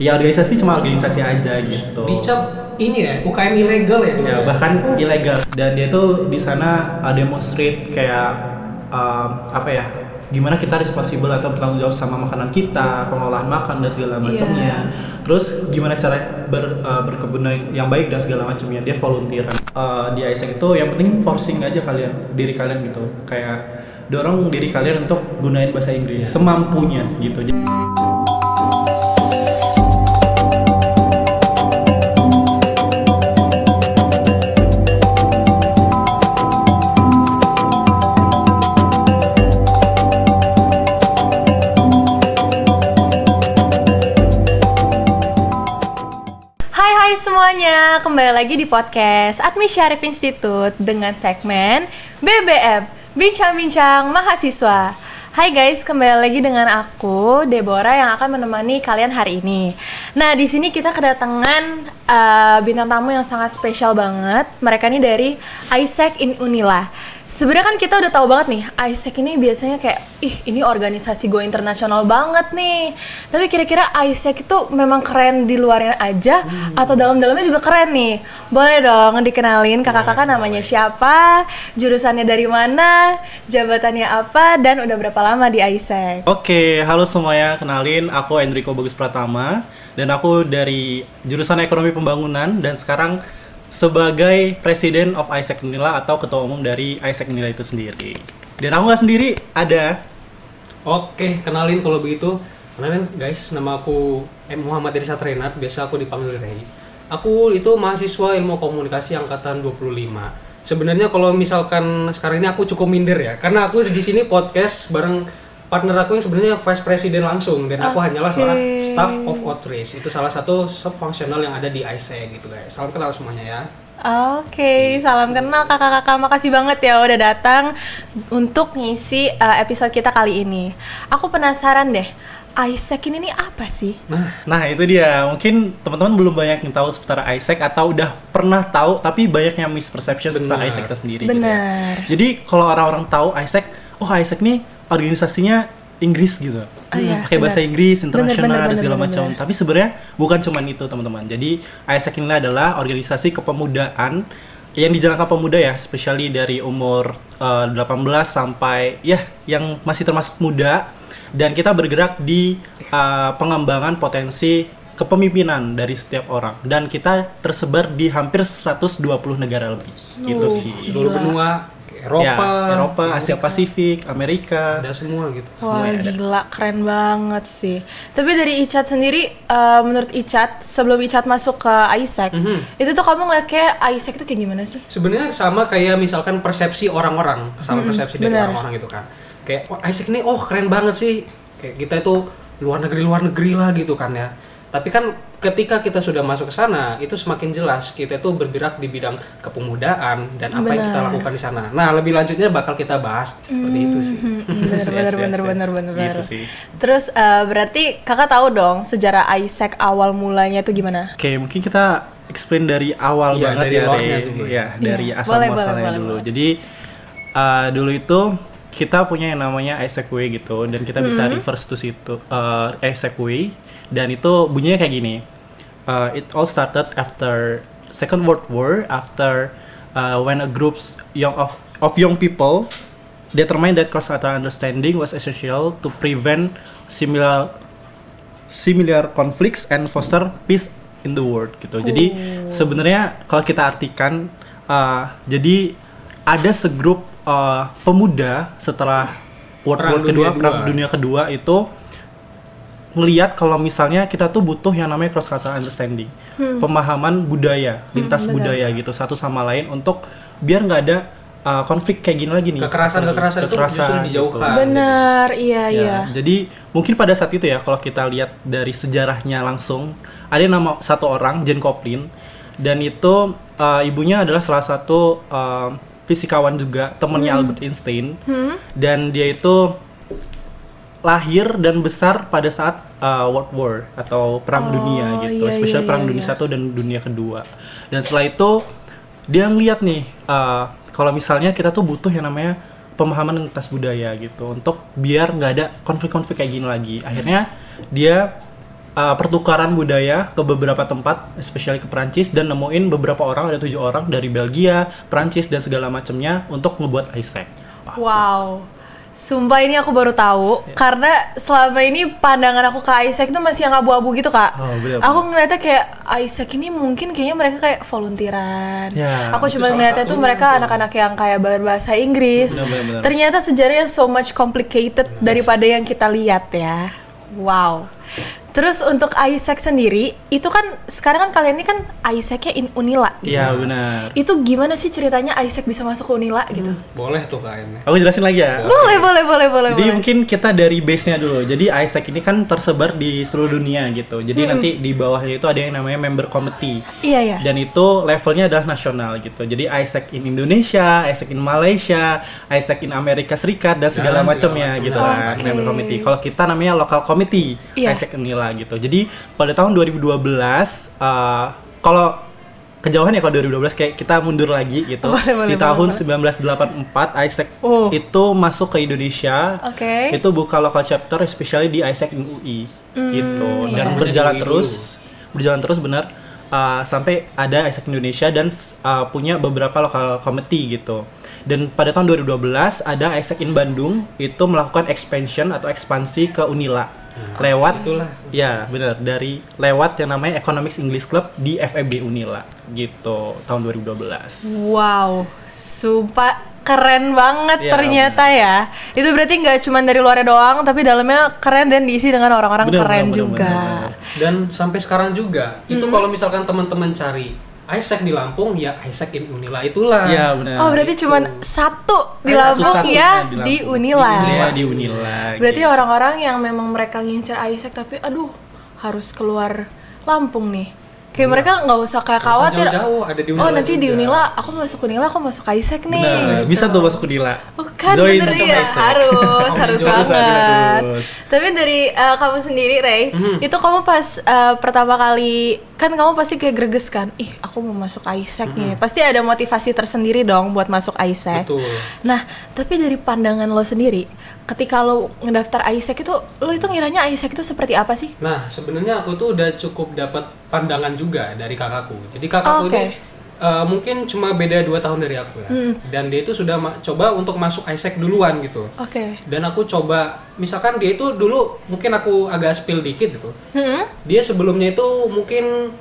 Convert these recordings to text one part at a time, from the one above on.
ya organisasi cuma organisasi aja gitu. Dicap ini ya UKM ilegal ya dulu. Ya bahkan ilegal, dan dia tuh di sana demonstrate kayak apa ya, gimana kita responsibel atau bertanggung jawab sama makanan kita, pengolahan makan dan segala macamnya. Terus gimana cara berkebun yang baik dan segala macamnya. Dia volunteeran di AIESEC itu. Yang penting forcing aja diri kalian gitu, kayak dorong diri kalian untuk gunain bahasa Inggris semampunya gitu. Hai semuanya, kembali lagi di podcast Admi Syarif Institute dengan segmen BBM, Bincang-Bincang Mahasiswa. Hai guys, kembali lagi dengan aku Deborah yang akan menemani kalian hari ini. Nah, di sini kita kedatangan bintang tamu yang sangat spesial banget. Mereka ini dari AIESEC in Unila. Sebenarnya kan kita udah tahu banget nih, AIESEC ini biasanya kayak, ini organisasi go internasional banget nih. Tapi kira-kira AIESEC itu memang keren di luarnya aja atau dalam-dalamnya juga keren nih? Boleh dong dikenalin kakak-kakak namanya siapa, jurusannya dari mana, jabatannya apa, dan udah berapa lama di AIESEC? Oke, halo semuanya, kenalin aku Enrico Bagus Pratama dan aku dari jurusan Ekonomi Pembangunan dan sekarang sebagai Presiden of AIESEC Unila atau Ketua Umum dari AIESEC Unila itu sendiri. Dan aku nggak sendiri, ada. Oke, kenalin kalau begitu. Kenalin guys, nama aku Muhammad Irsad Renat, biasa aku dipanggil Rey. Aku itu mahasiswa Ilmu Komunikasi angkatan 25. Sebenarnya kalau misalkan sekarang ini aku cukup minder ya, karena aku di sini podcast bareng partner aku yang sebenarnya Vice President langsung, dan aku hanyalah seorang Staff of Outreach. Itu salah satu sub-fungsional yang ada di AIESEC gitu guys. Salam kenal semuanya ya. Oke, salam kenal kakak-kakak. Makasih banget ya udah datang untuk ngisi episode kita kali ini. Aku penasaran deh, AIESEC ini nih apa sih? Nah itu dia, mungkin teman-teman belum banyak yang tahu seputar AIESEC atau udah pernah tahu tapi banyak yang misperception seputar AIESEC itu sendiri. Benar. Gitu ya. Jadi kalau orang-orang tahu AIESEC, AIESEC nih organisasinya Inggris gitu, pakai bahasa Inggris, internasional dan segala macam. Tapi sebenarnya bukan cuma itu teman-teman. Jadi AIESEC ini adalah organisasi kepemudaan yang dijalankan pemuda ya, especially dari umur 18 sampai ya yang masih termasuk muda. Dan kita bergerak di pengembangan potensi kepemimpinan dari setiap orang. Dan kita tersebar di hampir 120 negara lebih. Gitu sih. Seluruh benua, Eropa, Asia Pasifik, Amerika, ada semua gitu. Wah gila, keren banget sih. Tapi dari Icat sendiri, menurut Icat, sebelum Icat masuk ke AIESEC, itu tuh kamu ngeliat kayak AIESEC itu kayak gimana sih? Sebenarnya sama kayak misalkan persepsi orang-orang, kesalahan persepsi dari orang-orang gitu kan. Kayak AIESEC ini keren banget sih. Kayak kita itu luar negeri lah gitu kan ya. Tapi kan ketika kita sudah masuk ke sana, itu semakin jelas kita itu bergerak di bidang kepemudaan dan apa yang kita lakukan di sana. Nah, lebih lanjutnya bakal kita bahas seperti itu sih. Bener. Gitu sih. Terus berarti kakak tahu dong sejarah AIESEC awal mulanya tuh gimana? Oke, mungkin kita explain dari awal banget dari ya, lore-nya dulu. Dari asal muasalnya dulu. Jadi dulu itu kita punya yang namanya AIESEC Way gitu, dan kita bisa reverse to situ AIESEC Way, dan itu bunyinya kayak gini. It all started after Second World War, after when a groups of young people determined that cross-cultural understanding was essential to prevent similar conflicts and foster peace in the world gitu. Jadi sebenarnya kalau kita artikan, jadi ada segrup pemuda setelah Perang Dunia Kedua itu ngelihat kalau misalnya kita tuh butuh yang namanya cross cultural understanding, pemahaman budaya, lintas budaya gitu satu sama lain, untuk biar nggak ada konflik kayak gini lagi nih. Kekerasan itu justru dijauhkan. Gitu. Benar, iya. Jadi mungkin pada saat itu ya, kalau kita lihat dari sejarahnya langsung, ada nama satu orang, Jane Coplin, dan itu ibunya adalah salah satu fisikawan juga, temannya Albert Einstein, dan dia itu lahir dan besar pada saat World War atau Perang Dunia gitu, especially Perang Dunia I dan Dunia Kedua. Dan setelah itu dia ngeliat nih, kalau misalnya kita tuh butuh yang namanya pemahaman lintas budaya gitu, untuk biar nggak ada konflik-konflik kayak gini lagi. Akhirnya dia pertukaran budaya ke beberapa tempat, especially ke Perancis, dan nemuin beberapa orang, ada 7 orang dari Belgia, Perancis dan segala macamnya untuk ngebuat Isaac. Wow. Sumpah ini aku baru tahu karena selama ini pandangan aku ke Isaac itu masih yang abu-abu gitu, Kak. Oh, bener. Aku ngeliatnya kayak Isaac ini mungkin kayaknya mereka kayak volunteeran. Ya, Aku cuma ngeliatnya tuh mereka anak-anak yang kayak berbahasa Inggris. Bener. Ternyata sejarahnya so much complicated daripada yang kita lihat ya. Wow. Terus untuk Isaac sendiri, itu kan sekarang kan kalian ini kan Isaacnya in Unila gitu. Iya, benar. Itu gimana sih ceritanya Isaac bisa masuk ke Unila gitu? Boleh tuh kayaknya. Aku jelasin lagi ya. Boleh. Jadi mungkin kita dari base-nya dulu. Jadi Isaac ini kan tersebar di seluruh dunia gitu. Jadi nanti di bawahnya itu ada yang namanya member committee. Iya. Dan itu levelnya adalah nasional gitu. Jadi Isaac in Indonesia, Isaac in Malaysia, Isaac in Amerika Serikat dan segala macamnya gitu kan, member committee. Kalau kita namanya local committee, Isaac Unila gitu. Jadi pada tahun 2012 kalau kejauhan ya, kalau 2012 kayak kita mundur lagi gitu. Di tahun 1984 Isaac itu masuk ke Indonesia. Itu buka local chapter especially di Isaac in UI gitu. Dan berjalan terus benar sampai ada Isaac Indonesia dan punya beberapa local committee gitu. Dan pada tahun 2012 ada Isaac in Bandung itu melakukan expansion atau ekspansi ke Unila. Lewat ya benar, dari lewat yang namanya Economics English Club di FEB Unila gitu tahun 2012. Wow, sumpah keren banget ternyata ya. Itu berarti nggak cuma dari luarnya doang, tapi dalamnya keren dan diisi dengan orang-orang keren juga. Dan sampai sekarang juga itu kalau misalkan teman-teman cari Isaac di Lampung, ya Isaac in Unila itulah. Iya benar. Oh berarti cuma satu di Lampung ya, di Unila. Iya di Unila. Berarti orang-orang yang memang mereka ngincer Isaac tapi aduh harus keluar Lampung nih. Kayak mereka nggak usah kayak khawatir. Jauh-jauh, ada di Unila nanti juga. di Unila, aku masuk Unila, aku masuk Isaac nih. Benar, bisa tuh masuk ke Unila. Kan bener ya, harus banget. Tapi dari kamu sendiri, Ray, itu kamu pas pertama kali, kan kamu pasti kayak greges kan, aku mau masuk Isaac nih. Pasti ada motivasi tersendiri dong buat masuk Isaac. Betul. Nah, tapi dari pandangan lo sendiri, ketika lo ngedaftar Isaac itu, lo itu ngiranya Isaac itu seperti apa sih? Nah, sebenarnya aku tuh udah cukup dapat pandangan juga dari kakakku. Jadi kakakku ini mungkin cuma beda 2 tahun dari aku ya. Dan dia itu sudah coba untuk masuk Isaac duluan gitu. Dan aku coba, misalkan dia itu dulu mungkin aku agak spill dikit gitu. Dia sebelumnya itu mungkin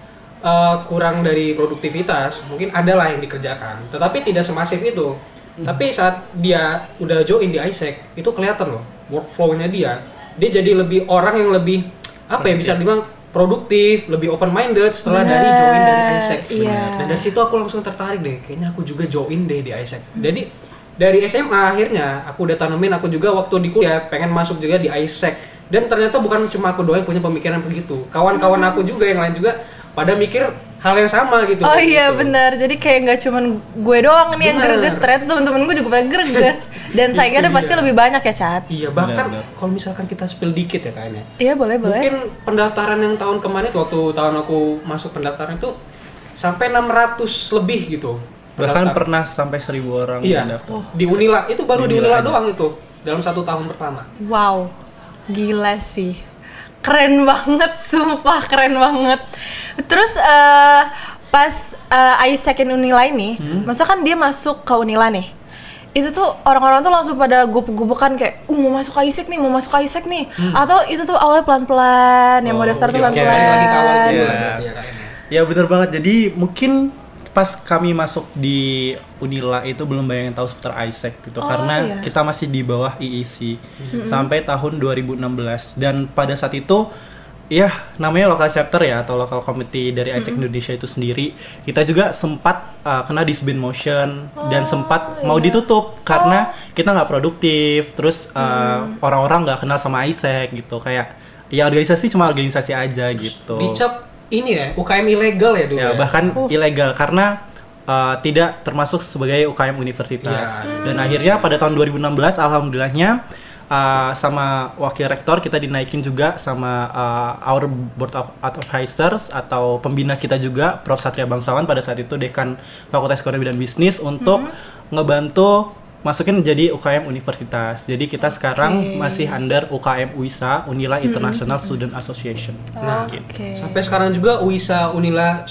kurang dari produktivitas, mungkin ada lah yang dikerjakan. Tetapi tidak semasif itu. Tapi saat dia udah join di Isaac, itu kelihatan loh workflow-nya dia jadi lebih orang yang lebih bisa dibilang produktif, lebih open minded setelah dari join dari Isaac. Dan dari situ aku langsung tertarik deh, kayaknya aku juga join deh di Isaac. Jadi dari SMA akhirnya aku udah tanemin, aku juga waktu di kuliah pengen masuk juga di Isaac. Dan ternyata bukan cuma aku doang yang punya pemikiran begitu. Kawan-kawan aku juga yang lain juga pada mikir hal yang sama gitu. Oh iya gitu. Benar, jadi kayak nggak cuman gue doang nih yang greges, ternyata temen-temen gue juga pada greges. Dan saya kira pasti lebih banyak ya, Chat. Iya, bahkan kalau misalkan kita spill dikit ya kayaknya. Iya, boleh. Mungkin pendaftaran yang tahun kemarin itu, waktu tahun aku masuk pendaftaran itu sampai 600 lebih gitu. Bahkan pernah sampai 1.000 orang yang daftar. Di Unila, itu baru di Unila doang itu dalam 1 tahun pertama. Wow, gila sih. Keren banget, sumpah keren banget. Terus pas Isaac in Unila ini, maksudnya kan dia masuk ke Unila nih. Itu tuh orang-orang tuh langsung pada gubuk-gubukan kayak, mau masuk Isaac nih. Atau itu tuh awalnya pelan-pelan, yang mau daftar tuh pelan-pelan. Ya bener banget, jadi mungkin pas kami masuk di Unila itu belum banyak yang tahu seputar Isaac gitu, karena kita masih di bawah IEC sampai tahun 2016. Dan pada saat itu ya namanya local chapter ya atau local committee dari Isaac Indonesia itu sendiri, kita juga sempat kena disband motion dan sempat mau ditutup karena kita nggak produktif, terus orang-orang nggak kenal sama Isaac gitu, kayak ya organisasi cuma organisasi aja gitu. Dicap ini ya, UKM ilegal ya dulu ya? Bahkan ilegal karena tidak termasuk sebagai UKM universitas. Dan akhirnya pada tahun 2016 alhamdulillahnya sama wakil rektor kita dinaikin juga sama our board of advisors atau pembina kita juga, Prof. Satria Bangsawan pada saat itu dekan Fakultas Ekonomi dan Bisnis, untuk ngebantu masukin jadi UKM universitas. Jadi kita sekarang masih under UKM UISA, Unila International Student Association. Nah, Oke. sampai sekarang juga UISA Unila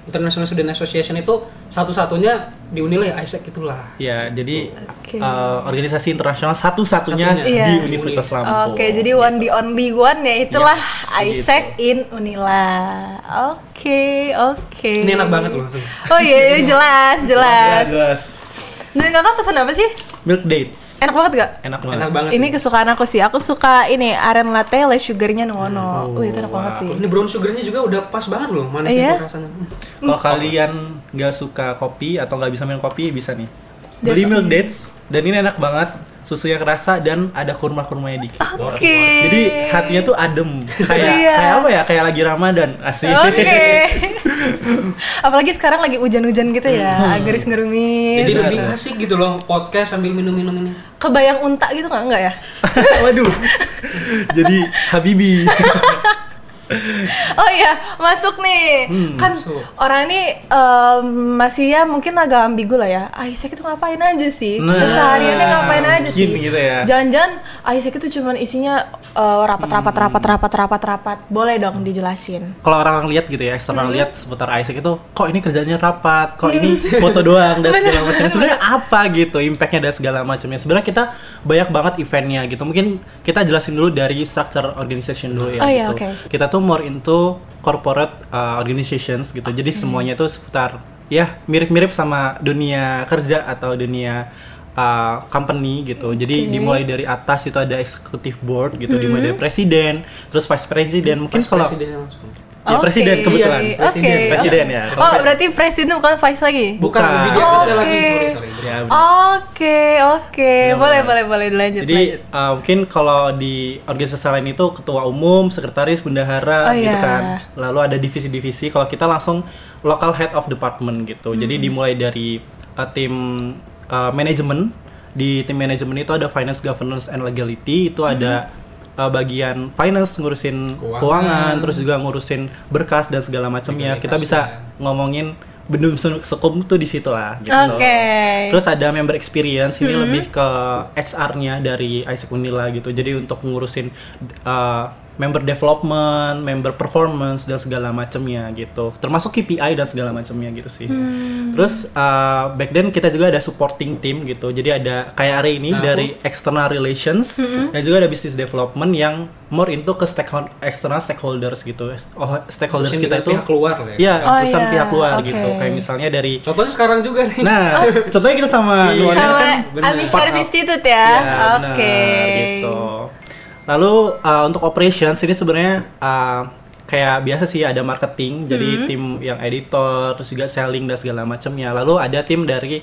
International Student Association itu satu-satunya di Unila ya ISEC itulah. Ya, jadi Oke. organisasi internasional satu-satunya Satunya. di Iya. Universitas Lampung. Oke, jadi one the only one ya itulah Yes, ISEC in Unila. Oke. Ini enak banget loh. Oh iya, jelas. Jelas. Dan kakak pesan apa sih? Milk dates. Enak banget gak? Enak banget. Enak banget. Ini kesukaan aku sih. Aku suka ini aren latte, less sugarnya ngono. Wih, itu enak banget sih. Ini brown sugarnya juga udah pas banget loh, manis Iya? itu rasanya. Kalau kalian nggak suka kopi atau nggak bisa minum kopi, bisa nih beli That's milk dates. Dan ini enak banget, susunya kerasa dan ada kurma-kurmanya dikit. Oke. Jadi hatinya tuh adem, kayak Iya. kayak apa ya? Kayak lagi Ramadan, asik. Oke. Apalagi sekarang lagi hujan-hujan gitu ya, garis ngerumis. Jadi lebih asik gitu loh podcast sambil minum-minum ini. Kebayang unta gitu nggak ya? Waduh. Jadi Habibi. Oh iya, masuk nih. Kan masuk. orang ini masih ya mungkin agak ambigu lah ya. Isaac itu ngapain aja sih? Nah, Kesehariannya ngapain aja sih? mungkin gitu ya. Jangan-jangan Isaac itu cuman isinya rapat. Boleh dong dijelasin. Kalau orang lihat gitu ya, eksternal lihat seputar Isaac itu, kok ini kerjanya rapat, kok ini foto doang dan segala macamnya. Sebenarnya apa gitu impactnya dan segala macamnya. Sebenarnya kita banyak banget eventnya gitu. Mungkin kita jelasin dulu dari structure organization dulu ya. Oh iya, gitu. oke. Kita tuh more into corporate organizations gitu. Jadi semuanya tuh seputar ya mirip-mirip sama dunia kerja atau dunia company gitu. Jadi dimulai dari atas itu ada executive board gitu, dimulai dari presiden, terus vice president. Mungkin kalau Presidennya langsung. ya presiden Oke, kebetulan. oke, Presiden oke. ya. Oh, berarti presiden bukan vice lagi? Bukan, Bukan. di atasnya Oke. lagi, sorry. Ya, Oke. Boleh dilanjut. Jadi mungkin kalau di organisasi lain itu ketua umum, sekretaris, bendahara Oh, gitu iya. kan. Lalu ada divisi-divisi. Kalau kita langsung local head of department gitu. Jadi dimulai dari tim manajemen. Di tim manajemen itu ada finance, governance, and legality. Itu ada bagian finance ngurusin keuangan, terus juga ngurusin berkas dan segala macamnya. Kita bisa ngomongin bendung sekum tuh di situ lah gitu. Oke. Terus ada member experience, ini lebih ke HR-nya dari Isaac Unila gitu. Jadi untuk ngurusin member development, member performance dan segala macamnya gitu. Termasuk KPI dan segala macamnya gitu sih. Terus back then kita juga ada supporting team gitu. Jadi ada kayak hari ini dari external relations dan juga ada business development yang more into ke external stakeholders gitu. Stakeholders Ngurusin kita dengan itu pihak luar lah ya. ya Oh, urusan iya. pihak luar Oke. gitu. Kayak misalnya dari Contohnya sekarang juga nih. nah, contohnya kita sama Iya. Nuan Sama kan bener. Ami Syarif Institute ya. benar, Oke. gitu. Lalu untuk operations ini sebenarnya kayak biasa sih ada marketing, jadi tim yang editor, terus juga selling dan segala macamnya. Lalu ada tim dari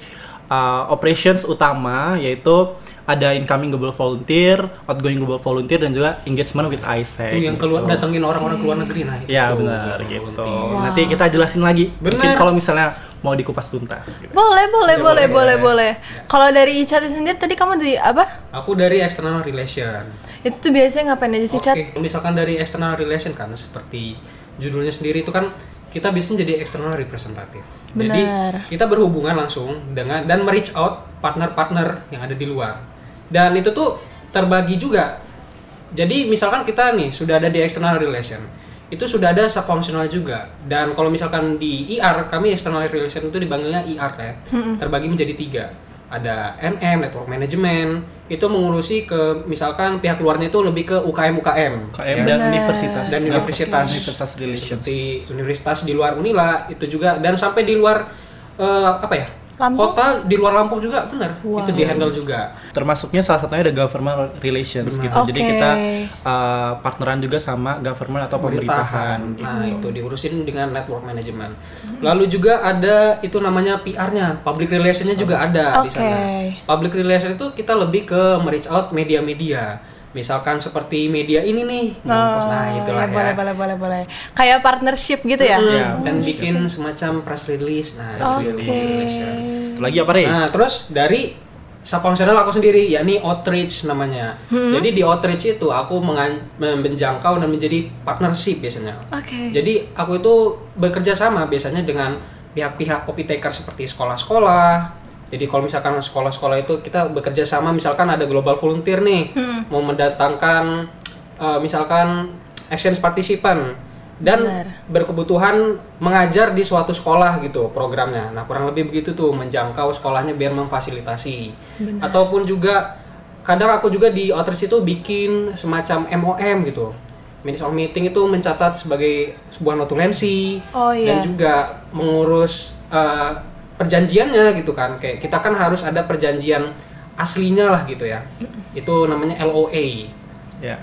operations utama, yaitu ada incoming global volunteer, outgoing global volunteer, dan juga engagement with ISEC. Itu yang keluar datengin orang-orang ke luar negeri nah itu. Ya tuh, benar global gitu. volunteer. Nanti kita jelasin lagi. Mungkin Benar. kalau misalnya mau dikupas tuntas. Gitu. Boleh. Kalau dari Icat sendiri tadi kamu di apa? Aku dari external relation. Itu tuh biasanya ngapain aja sih, Cat? Oke, misalkan dari external relation kan seperti judulnya sendiri itu kan kita biasanya jadi external representative. Benar. Jadi kita berhubungan langsung dengan dan reach out partner-partner yang ada di luar. Dan itu tuh terbagi juga. Jadi misalkan kita nih sudah ada di external relation, itu sudah ada subfunctional juga. Dan kalau misalkan di IR, kami external relation itu dipanggilnya IR ya. Terbagi menjadi 3. Ada NM, network management, itu mengurusi ke misalkan pihak luarnya itu lebih ke UKM KM dan universitas. dan universitas Universitas relations. seperti universitas di luar Unila itu juga, dan sampai di luar apa ya, Lampung? kota di luar Lampung juga benar. Wow. Itu di handle juga. Termasuknya salah satunya ada government relations Benar. gitu. Jadi Oke. kita partneran juga sama government atau pemerintahan. Nah gitu. itu diurusin dengan network management. Lalu juga ada itu namanya PR-nya, public relation-nya juga ada di Oke. sana. Public relation itu kita lebih ke reach out media-media. Misalkan seperti media ini nih, nah itulah ya. Boleh. Kayak partnership gitu ya? Ya, Dan bikin semacam press release. Nah, Oke. Itu lagi apa, Rey? Nah, terus dari subfunctional aku sendiri, yakni outreach namanya. Jadi di outreach itu aku menjangkau dan menjadi partnership biasanya. Oke. Jadi aku itu bekerja sama biasanya dengan pihak-pihak copy taker seperti sekolah-sekolah, Jadi kalau misalkan sekolah-sekolah itu kita bekerja sama, misalkan ada global volunteer nih, mau mendatangkan misalkan exchange partisipan dan berkebutuhan mengajar di suatu sekolah gitu programnya. Nah kurang lebih begitu tuh, menjangkau sekolahnya biar memfasilitasi. Ataupun juga kadang aku juga di Outreach itu bikin semacam MOM gitu. Minutes of Meeting itu mencatat sebagai sebuah notulensi dan juga mengurus perjanjiannya gitu kan. Kayak kita kan harus ada perjanjian aslinya lah gitu ya. Itu namanya LOA. Ya.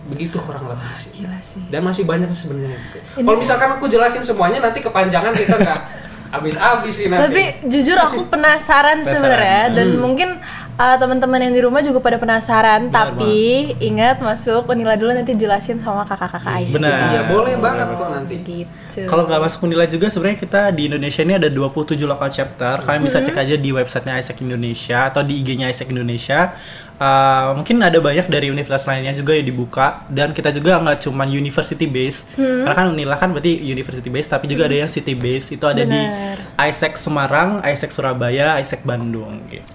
Begitu kurang lebih sih. Gila sih. Dan masih banyak sebenarnya gitu. Kalau misalkan aku jelasin semuanya nanti kepanjangan, kita nggak habis-habis ini nanti. Tapi jujur aku penasaran sebenarnya, dan mungkin teman-teman yang di rumah juga pada penasaran. Tapi ingat masuk Unila dulu, nanti jelasin sama kakak-kakak Ais. Benar. Iya, boleh banget kok nanti. Gitu. Kalau nggak masuk Unila juga, sebenarnya kita di Indonesia ini ada 27 local chapter. Kalian bisa cek aja di websitenya ISEC Indonesia atau di IG-nya ISEC Indonesia. Mungkin ada banyak dari universitas lainnya juga yang dibuka, dan kita juga nggak cuma university based, karena kan Unila kan berarti university based, tapi juga ada yang city based. Itu ada di ISEC Semarang, ISEC Surabaya, ISEC Bandung gitu.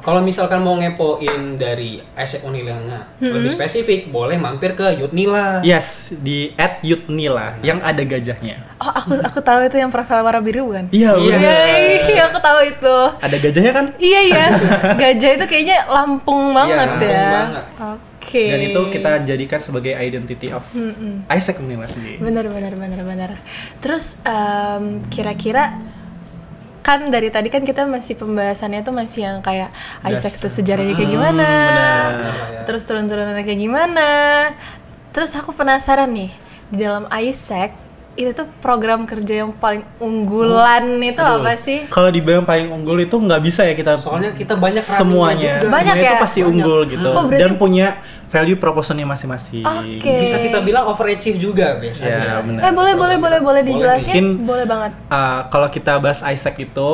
Kalau misalkan mau ngepoin dari ISEC Unilanya lebih spesifik, boleh mampir ke Yutnila. Yes, di @yutnila yang ada gajahnya. Oh, aku tahu itu yang profil warna biru kan? Iya, Iya, aku tahu itu. ada gajahnya kan? Iya. Gajah itu kayaknya Lampung banget Lampung ya. banget. Oke. Dan itu kita jadikan sebagai identity of ISEC Unila sendiri. Benar. Terus kira-kira kan dari tadi kan kita masih pembahasannya tuh masih yang kayak ISEC itu sejarahnya kayak gimana, terus turun-turunannya kayak gimana. Terus aku penasaran nih, di dalam ISEC itu tuh program kerja yang paling unggulan itu apa sih? Kalau dibilang paling unggul itu nggak bisa ya kita. Soalnya kita banyak semuanya juga. Banyak semuanya ya? itu pasti unggul gitu. berarti- Dan punya value propositionnya masing-masing. Oke. Bisa kita bilang overachieve juga biasanya. Ya, benar. Boleh dijelasin? Mungkin, boleh banget. Kalau kita bahas ISEC itu,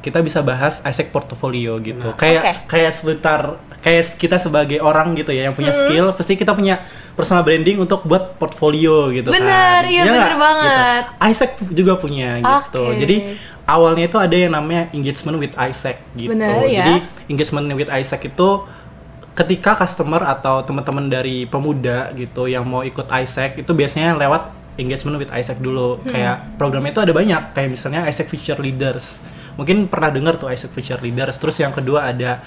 kita bisa bahas ISEC portfolio gitu. Kayak sebentar, kayak kita sebagai orang gitu ya yang punya skill, pasti kita punya personal branding untuk buat portfolio gitu. Bener, kan. iya Ya bener nggak? banget. Gitu. ISEC juga punya gitu. Oke. Jadi awalnya itu ada yang namanya engagement with ISEC gitu. Bener, ya. Jadi engagement with ISEC itu ketika customer atau teman-teman dari pemuda gitu yang mau ikut ISEC itu biasanya lewat engagement with ISEC dulu. Kayak programnya itu ada banyak, kayak misalnya ISEC Future Leaders. Mungkin pernah dengar tuh ISEC Future Leaders. Terus yang kedua ada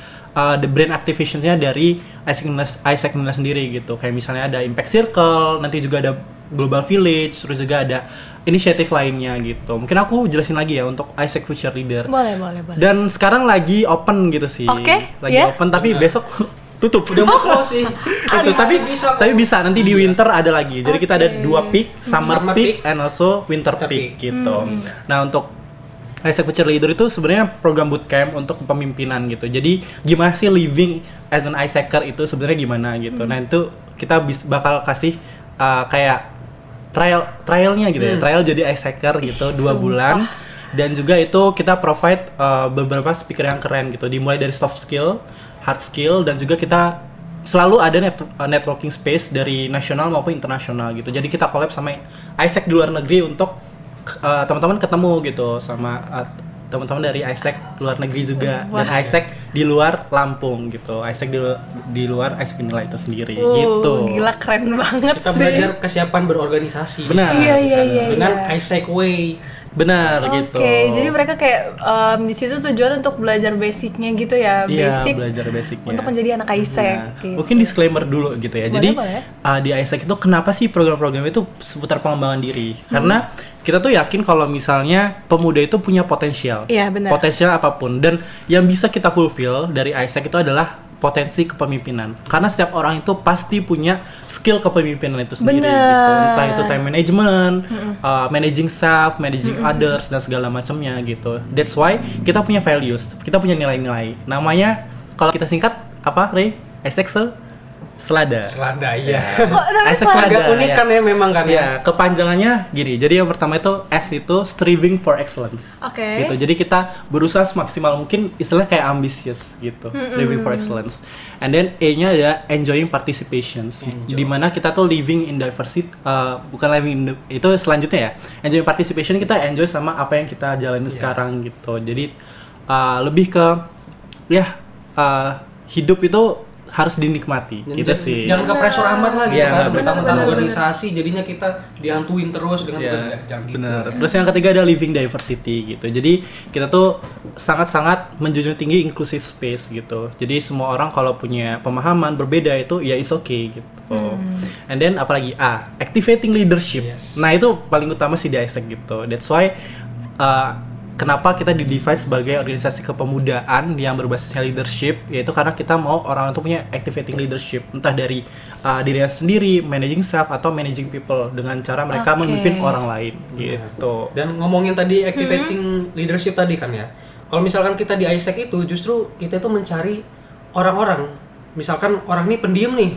the brand activation-nya dari ISEC Indonesia sendiri gitu. Kayak misalnya ada Impact Circle, nanti juga ada Global Village, terus juga ada inisiatif lainnya gitu. Mungkin aku jelasin lagi ya untuk ISEC Future Leader. Boleh. Dan sekarang lagi open gitu sih. Oke, Lagi ya. open tapi besok tutup. Udah mau close sih. Itu tapi bisa nanti di winter ada lagi. Jadi kita ada 2 peak, summer peak and also winter peak gitu. Nah, untuk ISEC Future Leader itu sebenarnya program bootcamp untuk kepemimpinan gitu. Jadi gimana sih living as an ISECer itu sebenarnya gimana gitu. Nah, itu kita bakal kasih kayak trialnya gitu ya. Trial jadi ISECer gitu 2 bulan. Dan juga itu kita provide beberapa speaker yang keren gitu. Dimulai dari soft skill, hard skill, dan juga kita selalu ada networking space dari nasional maupun internasional gitu. Jadi kita collab sama ISEC di luar negeri untuk teman-teman ketemu gitu sama teman-teman dari ISEC luar negeri juga. Dan ISEC di luar Lampung gitu. ISEC di luar ISEC Unila itu sendiri gitu. Gila, keren banget Kita sih. belajar kesiapan berorganisasi. Benar. Iya. Dengan ISEC Way. Benar gitu. Oke, jadi mereka kayak di situ tujuan untuk belajar basicnya gitu ya, Iya, basic belajar basicnya. untuk menjadi anak ISEC. Nah, Gitu. mungkin disclaimer dulu gitu ya. Boleh, Jadi boleh. Di ISEC itu kenapa sih program-program itu seputar pengembangan diri? Karena kita tuh yakin kalau misalnya pemuda itu punya potensial. Iya, benar. Potensial apapun, dan yang bisa kita fulfill dari ISEC itu adalah potensi kepemimpinan. Karena setiap orang itu pasti punya skill kepemimpinan itu sendiri Bener. gitu. Entah itu time management, managing self, managing others, dan segala macamnya gitu. That's why kita punya values, kita punya nilai-nilai. Namanya kalau kita singkat apa, Ray? ISEC Selada. Selada, iya. Kok tapi ISEC selada? Agak unik kan ya memang kan ya. Ya, kepanjangannya gini. Jadi yang pertama itu S itu striving for excellence. Oke. Gitu. Jadi kita berusaha semaksimal mungkin, istilahnya kayak ambitious gitu. Striving for excellence. And then A-nya ada enjoying participations. Di mana kita tuh living in diversity, bukan living in itu selanjutnya ya. Enjoying participation, kita enjoy sama apa yang kita jalani sekarang gitu. Jadi lebih ke ya hidup itu harus dinikmati gitu sih. Jangan ke pressure amat lah gitu kan. Bertahun-tahun bener. organisasi jadinya kita dihantuin terus dengan tugas jangan gitu. Benar. Terus yang ketiga ada living diversity gitu. Jadi kita tuh sangat-sangat menjunjung tinggi inclusive space gitu. Jadi semua orang kalau punya pemahaman berbeda itu ya is okay gitu. And then apalagi activating leadership. Yes. Nah itu paling utama sih di AIESEC gitu. That's why kenapa kita di-define sebagai organisasi kepemudaan yang berbasis leadership, yaitu karena kita mau orang itu punya activating leadership, entah dari dirinya sendiri, managing staff atau managing people dengan cara mereka memimpin orang lain gitu. Dan ngomongin tadi activating leadership tadi kan ya. Kalau misalkan kita di AIESEC itu justru kita itu mencari orang-orang. Misalkan orang ini pendiam nih.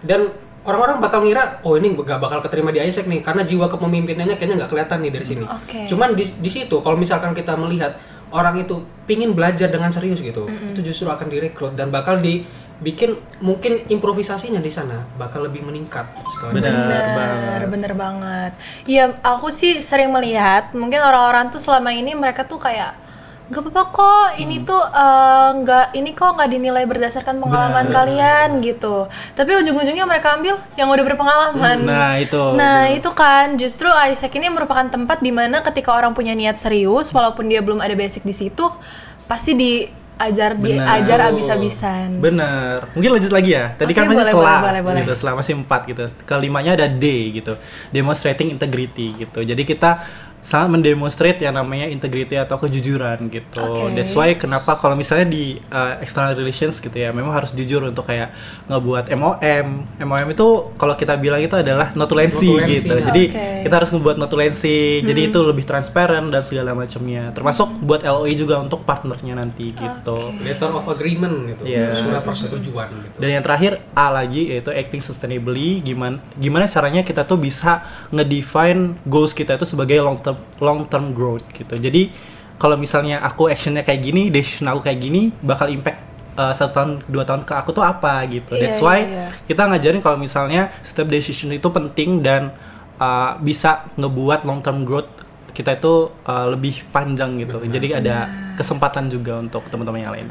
Dan orang-orang bakal ngira, oh ini gak bakal keterima di AIESEC nih karena jiwa kepemimpinannya kayaknya nggak kelihatan nih dari sini. Cuman di situ kalau misalkan kita melihat orang itu pingin belajar dengan serius gitu, itu justru akan direkrut dan bakal dibikin mungkin improvisasinya di sana bakal lebih meningkat. Bener banget. Iya, aku sih sering melihat mungkin orang-orang tuh selama ini mereka tuh kayak gak apa-apa kok, ini tuh nggak dinilai berdasarkan pengalaman kalian gitu. Tapi ujung-ujungnya mereka ambil yang udah berpengalaman. Nah itu kan justru AIESEC ini merupakan tempat dimana ketika orang punya niat serius, walaupun dia belum ada basic di situ, pasti diajar abis-abisan. Bener. Mungkin lanjut lagi ya. Tadi kan masih gitu, setelah masih 4 gitu. Kelimanya ada D gitu. Demonstrating integrity gitu. Jadi kita sangat mendemonstrate yang namanya integrity atau kejujuran gitu. That's why kenapa kalau misalnya di external relations gitu ya, memang harus jujur untuk kayak ngebuat MOM. MOM itu kalau kita bilang itu adalah notulensi gitu. Jadi kita harus ngebuat notulensi. Jadi itu lebih transparan dan segala macamnya. Termasuk buat LOI juga untuk partnernya nanti gitu. Letter of agreement gitu. Surat persetujuan gitu. Dan yang terakhir A lagi yaitu acting sustainably. Gimana caranya kita tuh bisa ngedefine goals kita itu sebagai long term growth gitu. Jadi kalau misalnya aku actionnya kayak gini, decision aku kayak gini, bakal impact 1 tahun 2 tahun ke aku tuh apa gitu. That's why kita ngajarin kalau misalnya setiap decision itu penting dan bisa ngebuat long term growth kita itu lebih panjang gitu. Jadi ada kesempatan juga untuk teman-teman yang lain.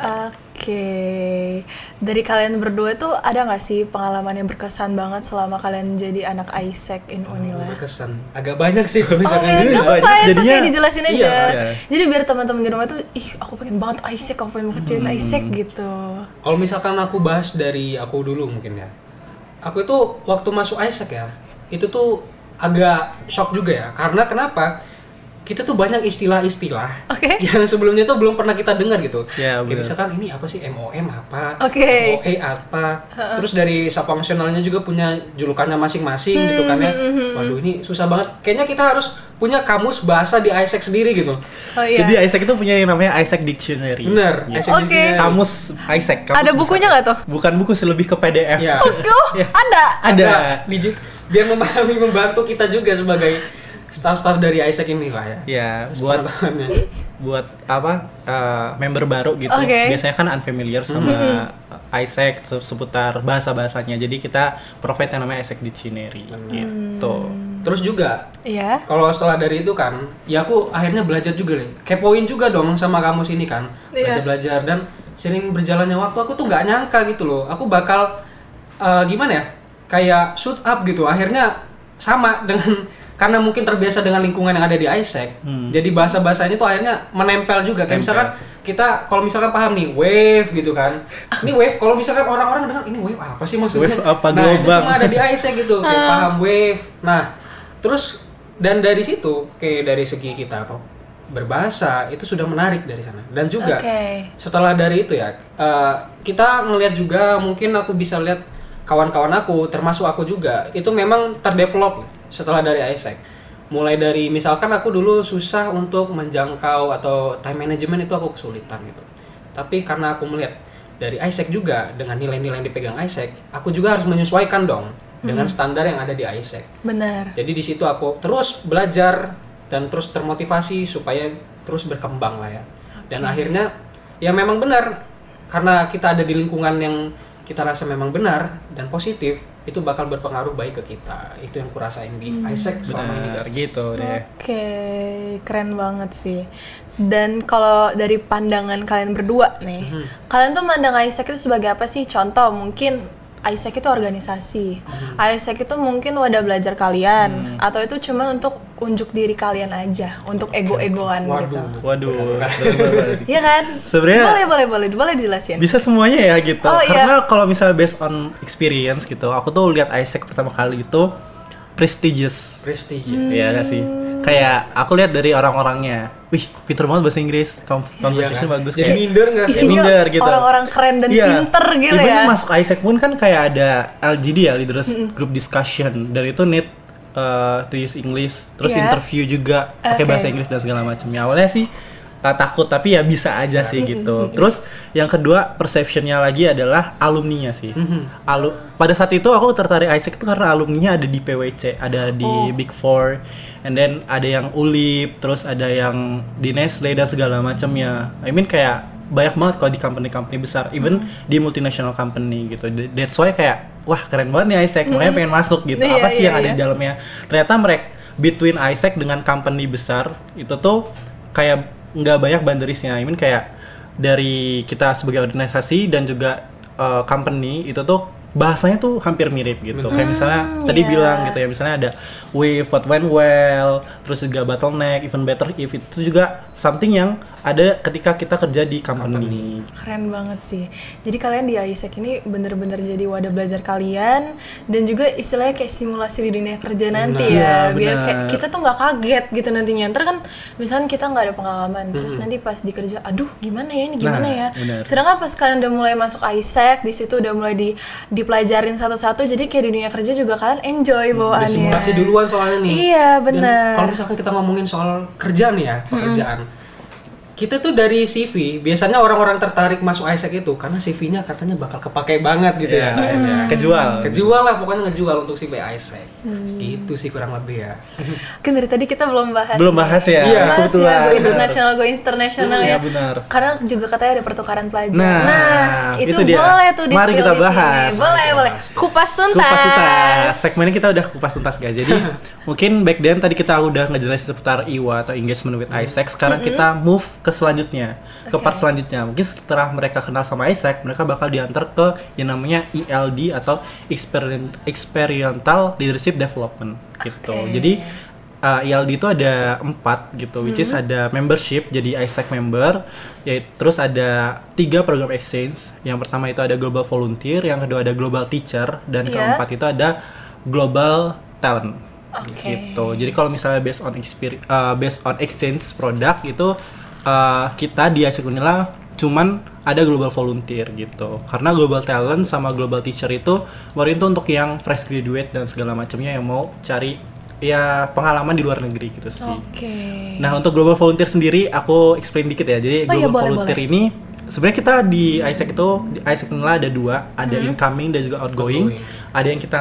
Dari kalian berdua tuh ada nggak sih pengalaman yang berkesan banget selama kalian jadi anak AIESEC in Unila? Berkesan, agak banyak sih kalau Nggak misalnya. apa-apa ya, jadinya dijelasin aja. Iya. Jadi biar teman-teman di rumah tuh, aku pengen banget AIESEC, aku pengen banget join AIESEC gitu. Kalau misalkan aku bahas dari aku dulu mungkin ya. Aku itu waktu masuk AIESEC ya, itu tuh agak shock juga ya. Karena kenapa? Kita tuh banyak istilah-istilah yang sebelumnya tuh belum pernah kita dengar gitu. Kayak misalkan ini apa sih MOM apa, MOE apa, terus dari subfunksionalnya juga punya julukannya masing-masing gitu kan ya. Waduh ini susah banget. Kayaknya kita harus punya kamus bahasa di AIESEC sendiri gitu. Jadi AIESEC itu punya yang namanya AIESEC Dictionary. Bener. Dictionary. Kamus AIESEC. Ada bukunya nggak tuh? Bukan buku sih, lebih ke PDF. Ada. Biar membantu kita juga sebagai staff-staff dari AIESEC ini lah ya. Ya, buat apa member baru gitu. Biasanya kan unfamiliar sama AIESEC seputar bahasa-bahasanya. Jadi kita provide yang namanya AIESEC Dictionary gitu. Terus juga, kalau setelah dari itu kan, ya aku akhirnya belajar juga nih. Kepoin juga dong sama kamus ini kan. Belajar-belajar dan sering berjalannya waktu aku tuh nggak nyangka gitu loh. Aku bakal gimana ya? Kayak shoot up gitu. Akhirnya sama dengan karena mungkin terbiasa dengan lingkungan yang ada di AIESEC, jadi bahasa-bahasanya tuh akhirnya menempel juga. Kayak misalkan kita, kalau misalkan paham nih wave gitu kan, ini wave. Kalau misalkan orang-orang dengar ini wave apa sih maksudnya? Wave apa nah gelombang? itu cuma ada di AIESEC gitu, kayak paham wave. Nah terus dan dari situ kayak dari segi kita apa berbahasa itu sudah menarik dari sana. Dan juga setelah dari itu ya kita ngelihat juga, mungkin aku bisa lihat kawan-kawan aku, termasuk aku juga, itu memang terdevelop setelah dari AIESEC. Mulai dari misalkan aku dulu susah untuk menjangkau atau time management itu aku kesulitan gitu. Tapi karena aku melihat dari AIESEC juga dengan nilai-nilai yang dipegang AIESEC, aku juga harus menyesuaikan dong dengan standar yang ada di AIESEC. Benar. Jadi di situ aku terus belajar dan terus termotivasi supaya terus berkembang lah ya. Dan akhirnya ya memang benar karena kita ada di lingkungan yang kita rasa memang benar dan positif, itu bakal berpengaruh baik ke kita. Itu yang kurasain di Isaac selama ini Benar, guys. gitu deh. Oke, keren banget sih. Dan kalau dari pandangan kalian berdua nih, kalian tuh mandang Isaac itu sebagai apa sih? Contoh mungkin Isaac itu organisasi, Isaac itu mungkin wadah belajar kalian, atau itu cuma untuk unjuk diri kalian aja, untuk ego-egoan gitu. Waduh. Iya kan? Sebenarnya boleh dijelasin. bisa semuanya ya gitu. Oh, Karena kalau misalnya based on experience gitu, aku tuh lihat Isaac pertama kali itu prestigious. Iya gak sih? Kayak aku lihat dari orang-orangnya, wih pinter banget bahasa Inggris, conversation bagus. Jadi Kayak minder nggak sih? Isinya minder gitu. orang-orang keren dan Iya. pinter gitu Even ya. masuk Isaac pun kan kayak ada LGD ya, Leaders Group Discussion, dan itu need to use English, terus Iya. interview juga pakai Oke. bahasa Inggris dan segala macamnya. Awalnya sih takut, tapi ya bisa aja sih gitu. Terus yang kedua perceptionnya lagi adalah alumninya sih. Pada saat itu aku tertarik Isaac itu karena alumninya ada di PwC, ada di Big Four, and then ada yang ULIP, terus ada yang di Nestle dan segala macamnya. I mean kayak banyak banget kalau di company-company besar, even di multinational company gitu. That's why kayak wah keren banget nih Isaac, makanya pengen masuk gitu. Iya, Apa sih iya, yang ada iya. di dalamnya? Ternyata mereka between Isaac dengan company besar itu tuh kayak nggak banyak boundariesnya. I mean kayak dari kita sebagai organisasi dan juga company itu tuh bahasanya tuh hampir mirip gitu. Kayak misalnya tadi iya. bilang gitu ya, misalnya ada with what went well, terus juga bottleneck, even better if, itu juga something yang ada ketika kita kerja di company. Keren banget sih. Jadi kalian di Isaac ini bener-bener jadi wadah belajar kalian, dan juga istilahnya kayak simulasi di dunia kerja nanti ya. Iya, Biar benar. kayak kita tuh nggak kaget gitu nantinya. Ntar kan misalnya kita nggak ada pengalaman, terus nanti pas di kerja, aduh gimana ya ini gimana Nah, ya. benar. Sedangkan pas kalian udah mulai masuk Isaac, di situ udah mulai dipelajarin satu-satu. Jadi kayak di dunia kerja juga kalian enjoy Udah bawaannya. simulasi duluan soalnya nih. Iya Dan benar. kalau misalkan kita ngomongin soal kerja nih ya, pekerjaan. Kita tuh dari CV, biasanya orang-orang tertarik masuk Isaac itu karena CV-nya katanya bakal kepake banget gitu ya. akhirnya. Kejual lah, pokoknya ngejual untuk si Isaac. Gitu sih kurang lebih ya. Kan dari tadi kita belum bahas. Belum bahas ya. Iya, Bahas kebetulan. ya, go international, go international Iya, ya. benar. Karena juga katanya ada pertukaran pelajar. Nah, itu itu dia. boleh tuh di Mari spill kita di sini. bahas. Boleh. Kupas tuntas. Kupas tuntas. Segmennya kita udah kupas tuntas guys. Jadi mungkin back then tadi kita udah ngejelasin seputar IWA atau engagement with Isaac. Sekarang kita move ke selanjutnya, ke part selanjutnya. Mungkin setelah mereka kenal sama Isaac, mereka bakal diantar ke yang namanya ELD atau Experiential Leadership Development gitu. Oke. Jadi ELD itu ada 4 gitu, which is ada membership, jadi Isaac member, terus ada 3 program exchange. Yang pertama itu ada Global Volunteer, yang kedua ada Global Teacher, dan Iya. keempat itu ada Global Talent. Oke. Gitu. Jadi kalau misalnya based on exchange produk itu kita di Isaac Unila cuman ada Global Volunteer gitu. Karena Global Talent sama Global Teacher itu baru itu untuk yang fresh graduate dan segala macamnya yang mau cari ya pengalaman di luar negeri gitu sih. Oke. Nah, untuk Global Volunteer sendiri aku explain dikit ya. Jadi Oh iya, Global boleh, Volunteer ini sebenarnya kita di Isaac itu di Isaac Unila ada 2, ada incoming dan juga outgoing. Ada yang kita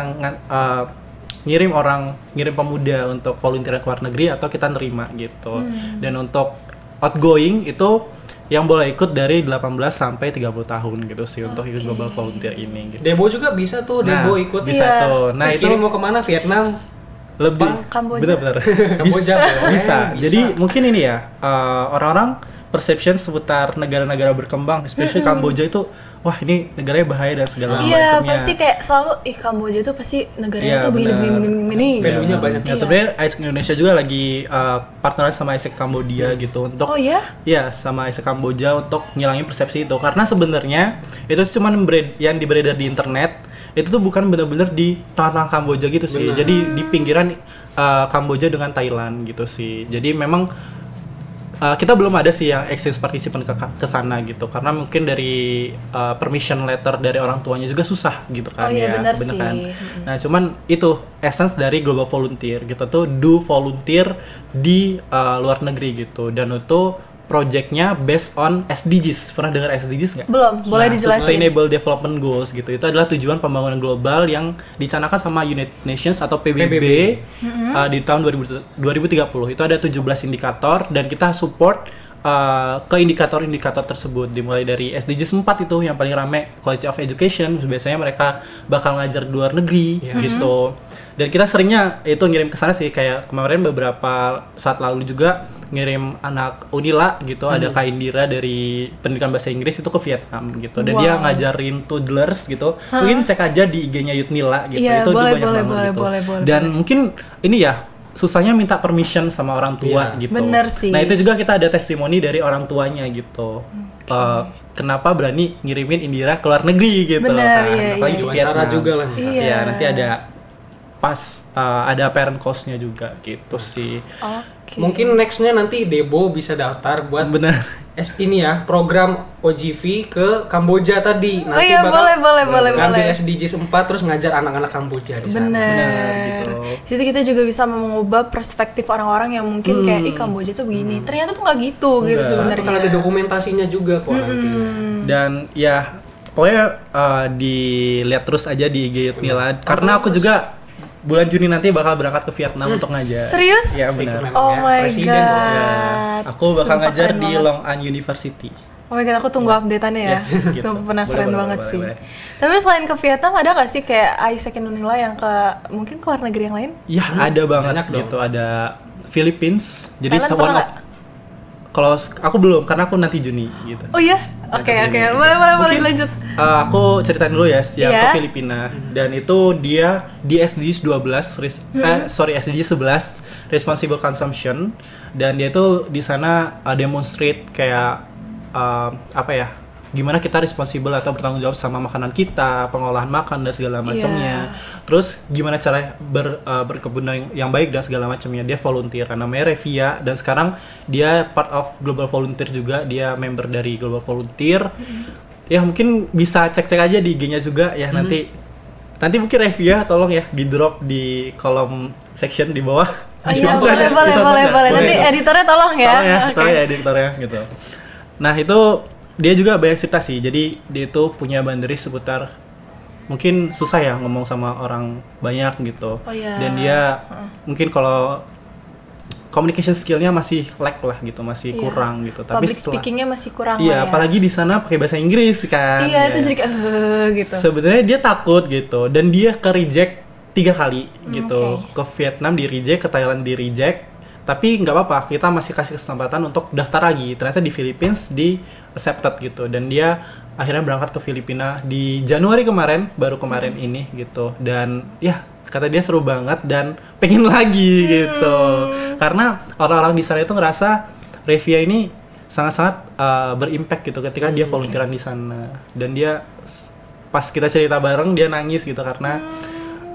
ngirim pemuda untuk volunteer ke luar negeri atau kita nerima gitu. Dan untuk outgoing itu yang boleh ikut dari 18 sampai 30 tahun gitu sih untuk ikut Global Volunteer ini gitu. Debo juga bisa tuh, Debo ikut. Bisa Iya. tuh. Nah, itu Ini mau kemana? Vietnam? lebih Kamboja. benar-benar Kamboja, bisa. bisa. Jadi mungkin ini ya orang-orang perception seputar negara-negara berkembang, especially Kamboja itu wah ini negaranya bahaya dan segala Iya, macamnya. pasti kayak selalu Kamboja tuh pasti negaranya Iya, tuh begini. Value-nya banyak. Ya, sebenarnya Isaac Indonesia juga lagi partneran sama Isaac Kamboja gitu untuk Oh ya? ya sama Isaac Kamboja untuk ngilangin persepsi itu, karena sebenarnya itu cuma yang beredar di internet itu tuh bukan benar-benar di tengah-tengah Kamboja gitu sih. Benar. Jadi di pinggiran Kamboja dengan Thailand gitu sih. Jadi memang kita belum ada sih yang exchange participant ke sana gitu, karena mungkin dari permission letter dari orang tuanya juga susah gitu kan. Oh iya, ya benar kan. sih. Nah cuman itu essence dari Global Volunteer, kita tuh do volunteer di luar negeri gitu, dan itu projectnya based on SDGs. Pernah dengar SDGs nggak? Belum, boleh dijelasin. Sustainable Development Goals gitu. Itu adalah tujuan pembangunan global yang dicanangkan sama United Nations atau PBB di tahun 2030. Itu ada 17 indikator dan kita support ke indikator-indikator tersebut, dimulai dari SDGs 4 itu yang paling rame, quality of education. Biasanya mereka bakal ngajar di luar negeri gitu. Dan kita seringnya itu ngirim ke sana sih, kayak kemarin beberapa saat lalu juga ngirim anak Unila gitu, ada Kak Indira dari pendidikan bahasa Inggris itu ke Vietnam gitu. Dan dia ngajarin toddlers gitu. Mungkin cek aja di IG-nya Yutnila gitu. Iya, itu boleh, banyak banget gitu. boleh. Dan mungkin ini ya susahnya minta permission sama orang tua gitu. Bener sih. Nah itu juga kita ada testimoni dari orang tuanya gitu. Kenapa berani ngirimin Indira ke luar negeri gitu Bener, kan? iya, Apalagi ke Vietnam. Cara juga lah. Iya, nanti ada ada parent cost-nya juga gitu sih. Oke. Mungkin nextnya nanti Debo bisa daftar buat Bener. ini ya, program OGV ke Kamboja tadi. Oh iya, boleh. Ngambil SDGs 4 terus ngajar anak-anak Kamboja di sana. Bener. gitu. Situ kita juga bisa mengubah perspektif orang-orang yang mungkin kayak ih Kamboja tuh begini. Ternyata tuh nggak gitu gitu sebenarnya. Kan ada dokumentasinya juga kok nanti. Dan ya pokoknya dilihat terus aja di IG Yutnila. Karena aku juga bulan Juni nanti bakal berangkat ke Vietnam untuk ngajar. Serius? Iya benar. Oh my Presiden god. Ya, aku bakal Sumpah ngajar keren di banget. Long An University. Oh my god, aku tunggu update-annya ya. Yes, gitu. Sumpah penasaran Boleh, banget boleh, sih. boleh. Tapi selain ke Vietnam ada nggak sih kayak Isaac and Unila yang ke mungkin ke luar negeri yang lain? Ya ada banget banyak dong. gitu. Ada Philippines. Jadi Thailand one pernah of kalau aku belum karena aku nanti Juni gitu. Oh iya? Oke. Boleh Mungkin, lanjut. Aku ceritain dulu ya, yang Iya. ke Filipina. Dan itu dia di SDGs 12, SDGs 11, Responsible Consumption. Dan dia itu di sana demonstrate kayak apa ya, gimana kita responsible atau bertanggung jawab sama makanan kita, pengolahan makan dan segala macamnya. Terus gimana cara berkebun yang baik dan segala macamnya. Dia volunteer, namanya Revia, dan sekarang dia part of Global Volunteer juga, dia member dari Global Volunteer. Ya mungkin bisa cek-cek aja di IG-nya juga ya, nanti mungkin Revia tolong ya di drop di kolom section di bawah. Oh iya, boleh. Nanti editornya tolong ya. Tolong ya editornya gitu. Nah itu dia juga banyak cerita sih, jadi dia itu punya boundary seputar, mungkin susah ya ngomong sama orang banyak gitu. Oh, iya. Dan dia mungkin kalau communication skillnya masih lack lah gitu, masih kurang gitu. Tapi Public speakingnya masih kurang iya, lah ya. apalagi di sana pakai bahasa Inggris kan. Iya, itu ya. jadi kayak gitu. Sebenarnya dia takut gitu, dan dia ke reject 3 kali gitu. Ke Vietnam di reject, ke Thailand di reject. Tapi nggak apa-apa, kita masih kasih kesempatan untuk daftar lagi. Ternyata di Philippines di accepted gitu, dan dia akhirnya berangkat ke Filipina di Januari kemarin, baru kemarin ini gitu. Dan ya kata dia seru banget dan pengen lagi gitu, karena orang-orang di sana itu ngerasa Revia ini sangat-sangat berimpact gitu ketika dia volunteeran di sana. Dan dia pas kita cerita bareng dia nangis gitu karena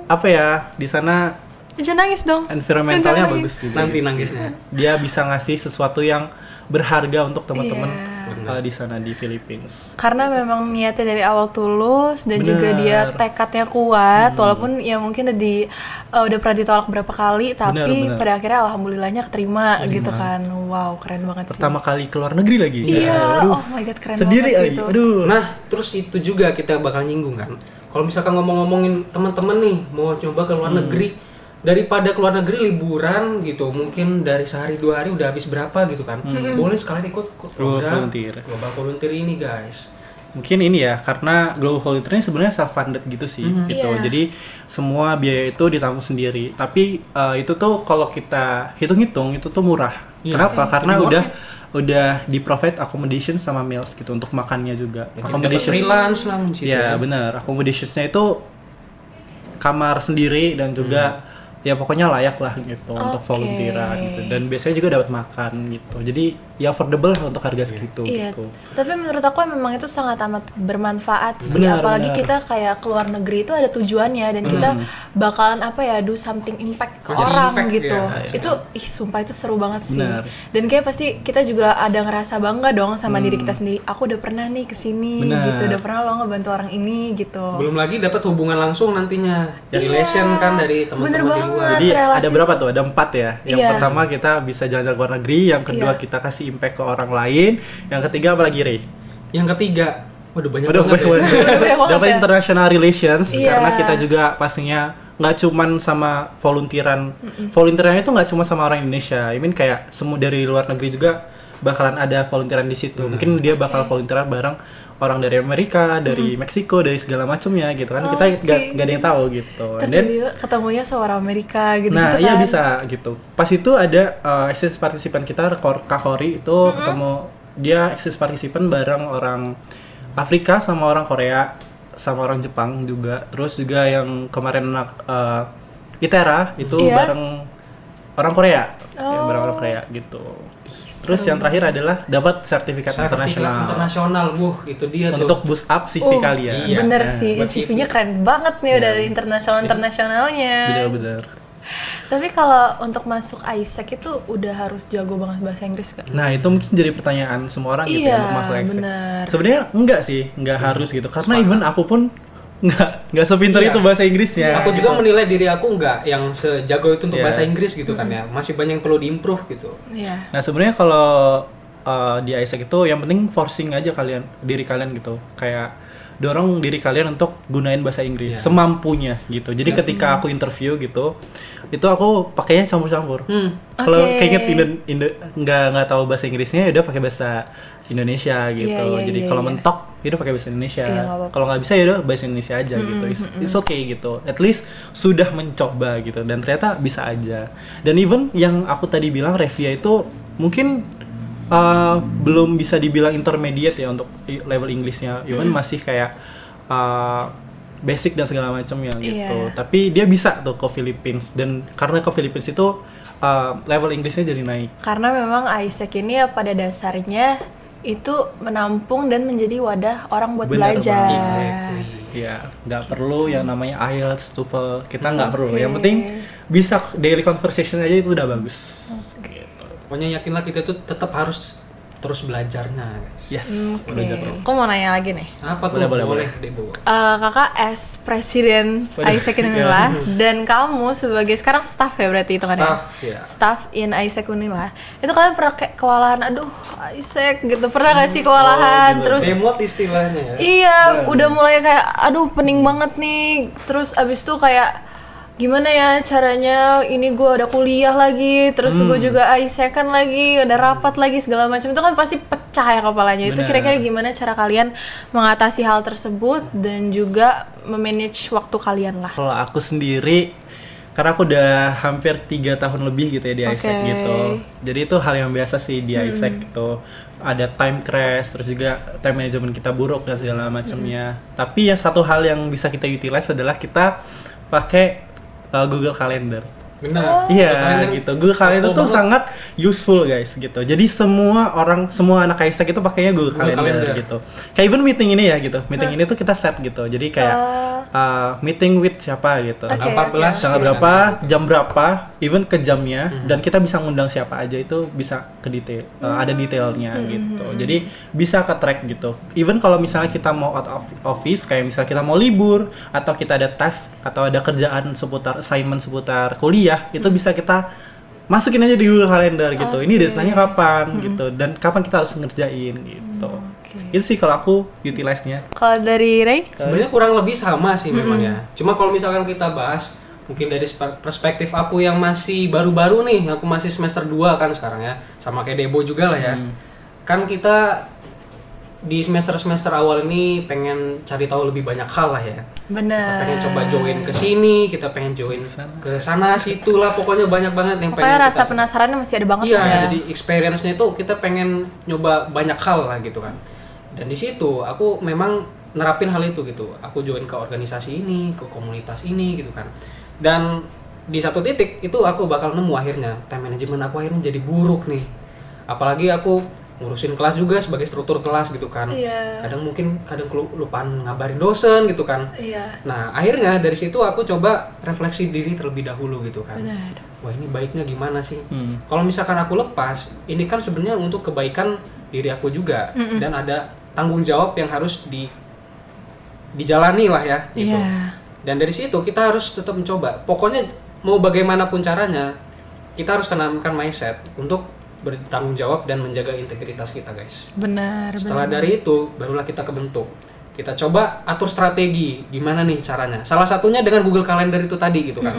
apa ya, di sana Jangan nangis dong. environmentalnya Jangan bagus gitu. Nanti nangisnya. Dia bisa ngasih sesuatu yang berharga untuk teman-teman Iya. di sana di Philippines. Karena memang niatnya dari awal tulus dan juga Bener. dia tekadnya kuat, walaupun ya mungkin udah pernah ditolak berapa kali, tapi Bener. pada akhirnya alhamdulillahnya keterima gitu kan. Wow, keren banget sih. Pertama kali keluar negeri lagi. Iya, Aduh, oh my god, keren sendiri banget sih lagi. itu. Aduh. Nah, terus itu juga kita bakal nyinggung kan. Kalau misalkan ngomongin teman-teman nih mau coba ke luar negeri, daripada keluar negeri liburan gitu, mungkin dari sehari 2 hari udah habis berapa gitu kan. Boleh sekalian ikut program Global Volunteer ini, guys. Mungkin ini ya, karena Global Volunteer ini sebenarnya self funded gitu sih, gitu. Iya. Jadi semua biaya itu ditanggung sendiri. Tapi itu tuh kalau kita hitung-hitung itu tuh murah. Kenapa? Karena udah di provide accommodation sama meals gitu untuk makannya juga. Accommodation Freelance lah gitu. ya benar. Accommodations-nya itu kamar sendiri dan juga ya pokoknya layak lah gitu untuk volunteeran gitu. Dan biasanya juga dapat makan gitu. Jadi ya affordable lah untuk harga segitu Iya, gitu. tapi menurut aku memang itu sangat amat bermanfaat sih. Benar, Apalagi benar. kita kayak keluar negeri itu ada tujuannya dan kita bakalan apa ya, do something impact ke Kasih orang impact, gitu. ya. Itu sumpah itu seru banget sih. Benar. Dan kayak pasti kita juga ada ngerasa bangga dong sama diri kita sendiri. Aku udah pernah nih kesini Benar. gitu, udah pernah lo ngebantu orang ini gitu. Belum lagi dapat hubungan langsung nantinya. Relation kan dari Bener teman-teman di banget. luar. Jadi relasi ada berapa tuh? Ada 4 ya. Yang Iya. pertama kita bisa jalan-jalan ke luar negeri, yang kedua Iya. kita kasih impact ke orang lain, yang ketiga apa lagi, Rey? Yang ketiga, waduh banyak Waduh, banget ya. Banyak banget dapat ya. international relations, Iya. karena kita juga pastinya nggak cuman sama volunteerannya itu nggak cuma sama orang Indonesia. I mean kayak semua dari luar negeri juga bakalan ada volunteeran di situ. Mungkin dia bakal volunteeran bareng orang dari Amerika, dari Meksiko, dari segala macamnya gitu kan. Kita nggak ada yang tahu gitu. And then ketemunya seorang Amerika gitu. Nah, kan. iya bisa gitu. Pas itu ada exchange partisipan kita, Kak Hori itu ketemu, dia exchange partisipan bareng orang Afrika sama orang Korea sama orang Jepang juga. Terus juga yang kemarin ITERA itu bareng orang Korea. Ya, bareng orang Korea gitu. Terus yang terakhir adalah dapat sertifikat internasional. Itu dia tuh. Untuk boost up CV kalian. Iya, bener sih, CV-nya keren banget nih dari internasionalnya. Bener-bener. Tapi kalau untuk masuk ISEC itu udah harus jago banget bahasa Inggris kan? Nah itu mungkin jadi pertanyaan semua orang gitu ya, untuk masuk ISEC. Bener. Sebenarnya enggak sih, enggak harus gitu. Karena even aku pun nggak sepintar itu bahasa Inggrisnya. Aku juga menilai diri aku nggak yang sejago itu untuk bahasa Inggris gitu kan ya. Masih banyak yang perlu diimprove gitu. Nah sebenarnya kalau di ISEC itu yang penting forcing aja diri kalian gitu. Kayak dorong diri kalian untuk gunain bahasa Inggris semampunya gitu. Jadi ketika aku interview gitu, itu aku pakainya campur-campur. Kalau keinget nggak tahu bahasa Inggrisnya, ya udah pakai bahasa Indonesia gitu. Jadi kalau mentok, ya udah pakai bahasa Indonesia. Kalau nggak bisa ya udah bahasa Indonesia aja gitu. It's okay gitu. At least sudah mencoba gitu. Dan ternyata bisa aja. Dan even yang aku tadi bilang Revia itu mungkin belum bisa dibilang intermediate ya untuk level Inggrisnya, even masih kayak basic dan segala macamnya gitu. Tapi dia bisa tuh ke Philippines, dan karena ke Philippines itu level Inggrisnya jadi naik. Karena memang ISEC ini ya pada dasarnya itu menampung dan menjadi wadah orang buat belajar. Ya, nggak perlu yang namanya IELTS, TOEFL, kita nggak perlu. Yang penting bisa daily conversation aja itu udah bagus. Pokoknya yakinlah kita tuh tetap harus terus belajarnya, guys. Yes, belajar terus. Aku mau nanya lagi nih. Apa tuh? Boleh. Debo. Kakak as presiden ISEC Unila dan kamu sebagai sekarang staff ya berarti itu kan ya? Staff in ISEC Unila. Itu kalian pernah kayak kewalahan, aduh ISEC gitu, pernah gak sih kewalahan? Terus demot istilahnya ya? Iya, udah mulai kayak aduh pening banget nih. Terus abis itu kayak gimana ya caranya, ini gue ada kuliah lagi, terus gue juga ISEC-an lagi, ada rapat lagi segala macam, itu kan pasti pecah ya kepalanya. Itu kira-kira gimana cara kalian mengatasi hal tersebut dan juga memanage waktu kalian lah? Kalau aku sendiri, karena aku udah hampir 3 tahun lebih gitu ya di ISEC gitu, jadi itu hal yang biasa sih di ISEC gitu. Ada time crash, terus juga time management kita buruk dan segala macamnya. Tapi yang satu hal yang bisa kita utilize adalah kita pakai Google Calendar. Benar. Iya gitu. Google Calendar tuh sangat useful guys gitu. Jadi semua anak ISEC itu pakainya Google Calendar gitu. Kayak even meeting ini ya gitu. Meeting ini tuh kita set gitu. Jadi kayak meeting with siapa gitu. Tanggal 14 tanggal berapa, jam berapa, even ke jamnya, dan kita bisa ngundang siapa aja, itu bisa ke detail. Ada detailnya gitu. Jadi bisa ke track gitu. Even kalau misalnya kita mau out of office, kayak misalnya kita mau libur atau kita ada task atau ada kerjaan seputar assignment seputar kuliah, itu bisa kita masukin aja di Google Calendar gitu. Ini deadline-nya kapan gitu, dan kapan kita harus ngerjain gitu. Itu sih kalau aku utilize-nya. Kalau dari Ray? Sebenarnya kurang lebih sama sih memang ya. Cuma kalau misalkan kita bahas mungkin dari perspektif aku yang masih baru-baru nih, aku masih semester 2 kan sekarang ya. Sama kayak Debo juga lah ya. Kan kita di semester-semester awal ini pengen cari tahu lebih banyak hal lah ya. Benar. Kita pengen coba join ke sini, kita pengen join ke sana situ lah, pokoknya banyak banget yang pengen. Pokoknya rasa penasarannya masih ada banget ya. ya. Jadi experience-nya itu kita pengen nyoba banyak hal lah gitu kan. Dan di situ aku memang nerapin hal itu gitu. Aku join ke organisasi ini, ke komunitas ini gitu kan. Dan di satu titik itu aku bakal nemu akhirnya time management aku akhirnya jadi buruk nih. Apalagi aku ngurusin kelas juga sebagai struktur kelas gitu kan. Kadang kelupaan ngabarin dosen gitu kan. Nah akhirnya dari situ aku coba refleksi diri terlebih dahulu gitu kan. Benar. Wah ini baiknya gimana sih? Kalau misalkan aku lepas, ini kan sebenarnya untuk kebaikan diri aku juga. Dan ada tanggung jawab yang harus dijalani lah ya gitu. Dan dari situ kita harus tetap mencoba. Pokoknya mau bagaimanapun caranya, kita harus tanamkan mindset untuk bertanggung jawab dan menjaga integritas kita guys. Benar. Setelah dari itu barulah kita kebentuk. Kita coba atur strategi gimana nih caranya. Salah satunya dengan Google Calendar itu tadi gitu kan.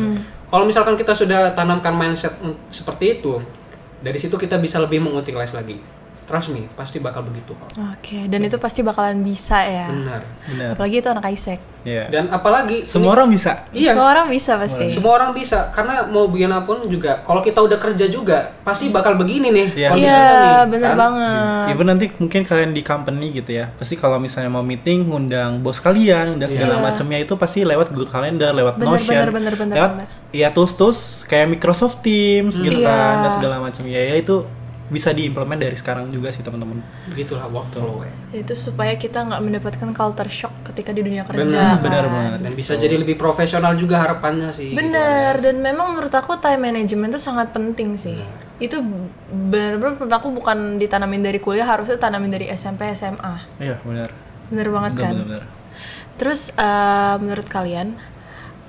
Kalau misalkan kita sudah tanamkan mindset seperti itu, dari situ kita bisa lebih mengutilize lagi. trust me, pasti bakal begitu kok. Oke, dan itu pasti bakalan bisa ya. Benar. Apalagi itu anak Isaac. Iya. Dan apalagi Semua orang bisa. Iya. Semua orang bisa pasti. Semua orang bisa, karena mau bagaimanapun juga kalau kita udah kerja juga pasti bakal begini nih Iya. kondisinya Iya, nih, bener kan? banget. Even nanti mungkin kalian di company gitu ya, pasti kalau misalnya mau meeting, ngundang bos kalian, undang segala Iya. macamnya itu pasti lewat Google Calendar, lewat Bener, Notion, bener, lewat ya tools kayak Microsoft Teams gitu Iya. kan, dan segala macamnya ya itu bisa diimplement dari sekarang juga sih teman-teman. Begitulah workflow ya. Itu supaya kita nggak mendapatkan culture shock ketika di dunia kerja. Benar, benar kan. banget. Dan bisa jadi lebih profesional juga harapannya sih. Bener, dan memang menurut aku time management itu sangat penting sih. Itu benar-benar menurut aku bukan ditanamin dari kuliah, harusnya ditanamin dari SMP, SMA. Iya benar. Bener banget kan? Benar. Terus menurut kalian,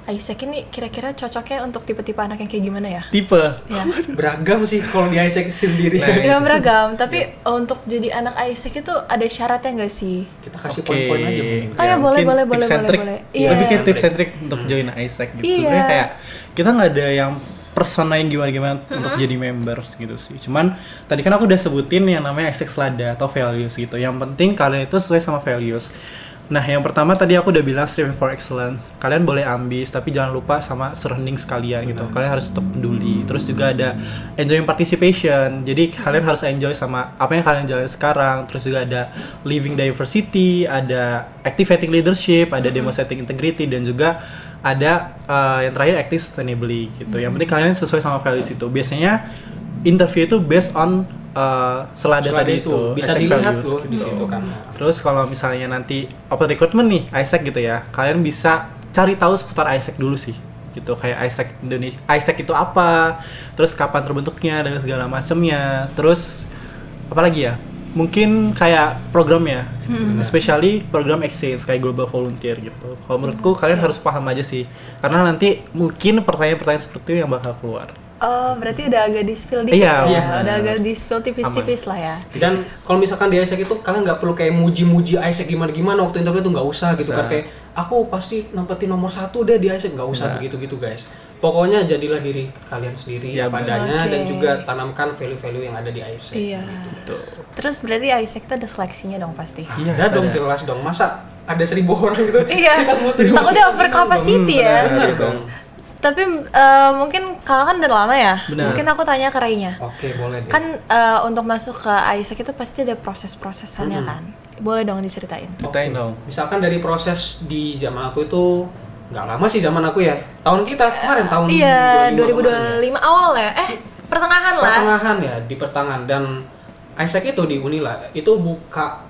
Isaac ini kira-kira cocoknya untuk tipe-tipe anak yang kayak gimana ya? Tipe. Ya. Beragam sih kalau di Isaac sendiri. Nah, Ya beragam, tapi untuk jadi anak Isaac itu ada syaratnya nggak sih? Kita kasih Oke. poin-poin aja mungkin. Oh ya, boleh, mungkin boleh. tips-centric. Iya. Lebih ke tips-centric untuk join Isaac gitu. Iya. Sebenarnya kayak kita nggak ada yang persona yang gimana-gimana untuk jadi members gitu sih. Cuman tadi kan aku udah sebutin yang namanya Isaac Selada atau values gitu. Yang penting kalian itu sesuai sama values. Nah, yang pertama tadi aku udah bilang striving for excellence. Kalian boleh ambis, tapi jangan lupa sama surroundings kalian gitu. Kalian harus tetap peduli. Terus juga ada enjoying participation. Jadi kalian harus enjoy sama apa yang kalian jalani sekarang. Terus juga ada living diversity, ada activating leadership, ada demonstrating integrity, dan juga ada yang terakhir acting sustainably gitu. Yang penting kalian sesuai sama values itu. Biasanya interview itu based on selada tadi itu bisa Isaac dilihat values loh di gitu. situ kan. Terus kalau misalnya nanti open recruitment nih Isaac gitu ya, kalian bisa cari tahu seputar Isaac dulu sih gitu, kayak Isaac Indonesia, Isaac itu apa, terus kapan terbentuknya dan segala macamnya. Terus apalagi ya, mungkin kayak programnya, especially program exchange kayak Global Volunteer gitu. Kalau menurutku kalian harus paham aja sih, karena nanti mungkin pertanyaan-pertanyaan seperti itu yang bakal keluar. Oh, berarti udah agak di-spill dikit Iya, ya? benar. Udah agak di-spill tipis-tipis lah ya? Dan kalau misalkan di Isaac itu kalian nggak perlu kayak muji-muji Isaac gimana-gimana waktu interview itu, nggak usah gitu kan, kayak aku pasti nampetin nomor 1 deh di Isaac, nggak usah begitu-gitu guys. Pokoknya jadilah diri kalian sendiri Ya, padanya, Oke. dan juga tanamkan value-value yang ada di Isaac. Iya. Gitu. Terus berarti Isaac itu ada seleksinya dong pasti? Iya, Ada dong, ada. jelas dong. Masa ada 1000 orang gitu? Iya, Kita mau terima takutnya 1000 over capacity ya. Benar Gitu. dong. Tapi mungkin kakak kan udah lama ya? Benar. Mungkin aku tanya ke Rainya. Oke, boleh deh. Kan untuk masuk ke Isaac itu pasti ada proses-prosesannya kan? Boleh dong diceritain? Ceritain dong. Misalkan dari proses di zaman aku itu nggak lama sih, zaman aku ya. Tahun kita kemarin tahun Iya, 2025 2025 awal ya? Pertengahan lah. pertengahan ya, di pertengahan. Dan Isaac itu di Unila itu buka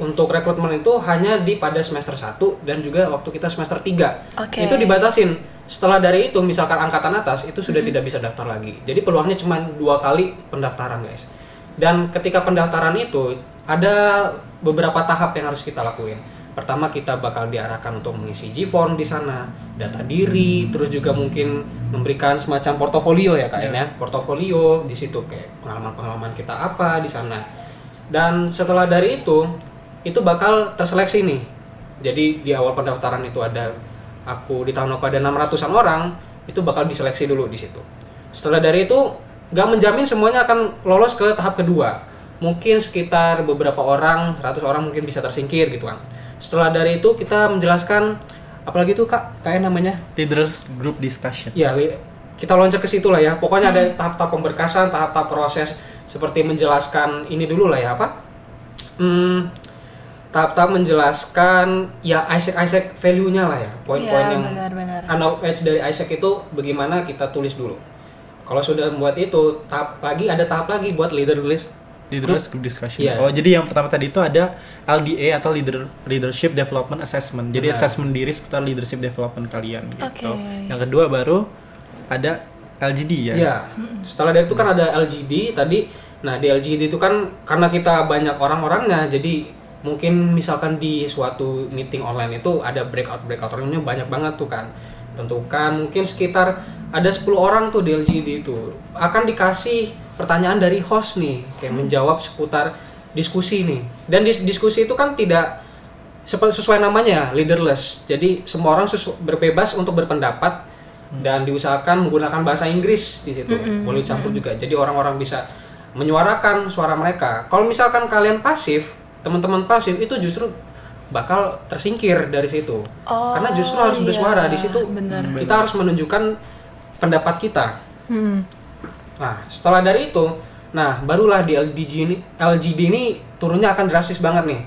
untuk rekrutmen itu hanya di pada semester 1 dan juga waktu kita semester 3. Oke. Itu dibatasin. Setelah dari itu misalkan angkatan atas itu sudah tidak bisa daftar lagi. Jadi peluangnya cuma 2 kali pendaftaran, guys. Dan ketika pendaftaran itu ada beberapa tahap yang harus kita lakuin. Pertama, kita bakal diarahkan untuk mengisi G-form di sana, data diri, terus juga mungkin memberikan semacam portofolio ya Kak ya, portofolio di situ kayak pengalaman-pengalaman kita apa di sana. Dan setelah dari itu bakal terseleksi nih. Jadi di awal pendaftaran itu ada di tahun aku ada 600-an orang, itu bakal diseleksi dulu di situ. Setelah dari itu nggak menjamin semuanya akan lolos ke tahap kedua. Mungkin sekitar beberapa orang, 100 orang mungkin bisa tersingkir gitu kan. Setelah dari itu kita menjelaskan apalagi itu Kak, kayak namanya Leaders Group Discussion. ya, kita loncat ke situ lah ya. Pokoknya ada tahap-tahap pemberkasan, tahap-tahap proses seperti menjelaskan ini dulu lah ya tahap-tahap menjelaskan ya Isaac value-nya lah ya, poin-poin Iya, yang benar-benar. knowledge dari Isaac itu bagaimana kita tulis dulu. Kalau sudah membuat itu, ada tahap lagi buat Leaders Group Discussion. Yes. Oh, jadi yang pertama tadi itu ada LDA atau Leadership Development Assessment. Jadi Benar. assessment diri seputar leadership development kalian gitu. Oke. Yang kedua baru ada LGD ya. Ya, setelah dari itu kan ada LGD tadi. Nah, di LGD itu kan karena kita banyak orang-orangnya, jadi mungkin misalkan di suatu meeting online itu ada breakout room-nya banyak banget tuh kan. Tentukan mungkin sekitar ada 10 orang tuh di LGD itu. Akan dikasih pertanyaan dari host nih, kayak menjawab seputar diskusi nih. Dan diskusi itu kan tidak sesuai namanya, leaderless. Jadi semua orang berbebas untuk berpendapat dan diusahakan menggunakan bahasa Inggris di situ. Boleh campur juga. Jadi orang-orang bisa menyuarakan suara mereka. Kalau misalkan kalian pasif, teman-teman pasif itu justru bakal tersingkir dari situ. Karena justru harus bersuara di situ. Kita harus menunjukkan pendapat kita. Nah, setelah dari itu, barulah di LGD ini turunnya akan drastis banget nih.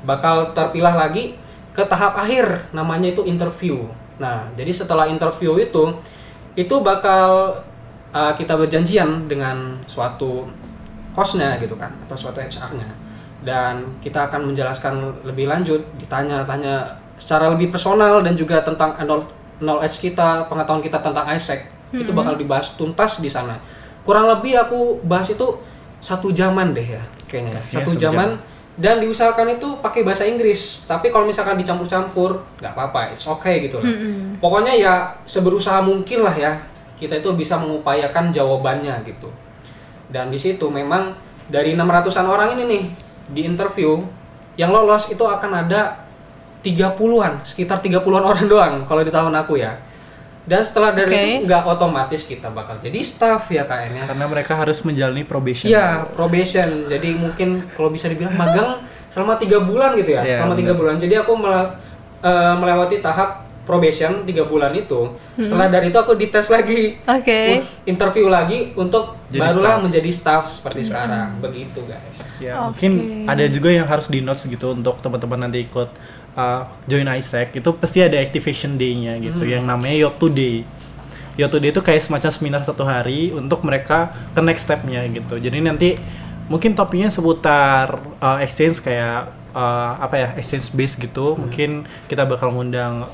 Bakal terpilah lagi ke tahap akhir, namanya itu interview. Nah, jadi setelah interview itu bakal kita berjanjian dengan suatu hostnya gitu kan, atau suatu HR-nya. Dan kita akan menjelaskan lebih lanjut, ditanya-tanya secara lebih personal dan juga tentang knowledge kita, pengetahuan kita tentang ISEC. Itu bakal dibahas tuntas di sana. Kurang lebih aku bahas itu 1 jaman deh ya, kayaknya. 1 jaman. Dan diusahakan itu pakai bahasa Inggris. Tapi kalau misalkan dicampur-campur, nggak apa-apa, it's okay gitu lah. Pokoknya ya seberusaha mungkin lah ya, kita itu bisa mengupayakan jawabannya gitu. Dan di situ memang dari 600-an orang ini nih di interview, yang lolos itu akan ada 30-an, sekitar 30-an orang doang kalau di tahun aku ya. Dan setelah dari itu nggak otomatis kita bakal jadi staff ya KN-nya. Karena mereka harus menjalani probation. Iya, probation. Jadi mungkin kalau bisa dibilang magang selama 3 bulan gitu ya. Selama 3 bulan. Jadi aku melewati tahap probation 3 bulan itu. Setelah dari itu aku dites lagi. Interview lagi untuk jadi barulah staff. Menjadi staff seperti sekarang. Begitu guys. Ya, mungkin ada juga yang harus di notes gitu untuk teman-teman nanti ikut join ISEC. Itu pasti ada activation day-nya gitu yang namanya Yacht Today. Yacht Today itu kayak semacam seminar 1 hari untuk mereka ke next step-nya gitu. Jadi nanti mungkin topiknya seputar exchange kayak exchange base gitu. Mungkin kita bakal ngundang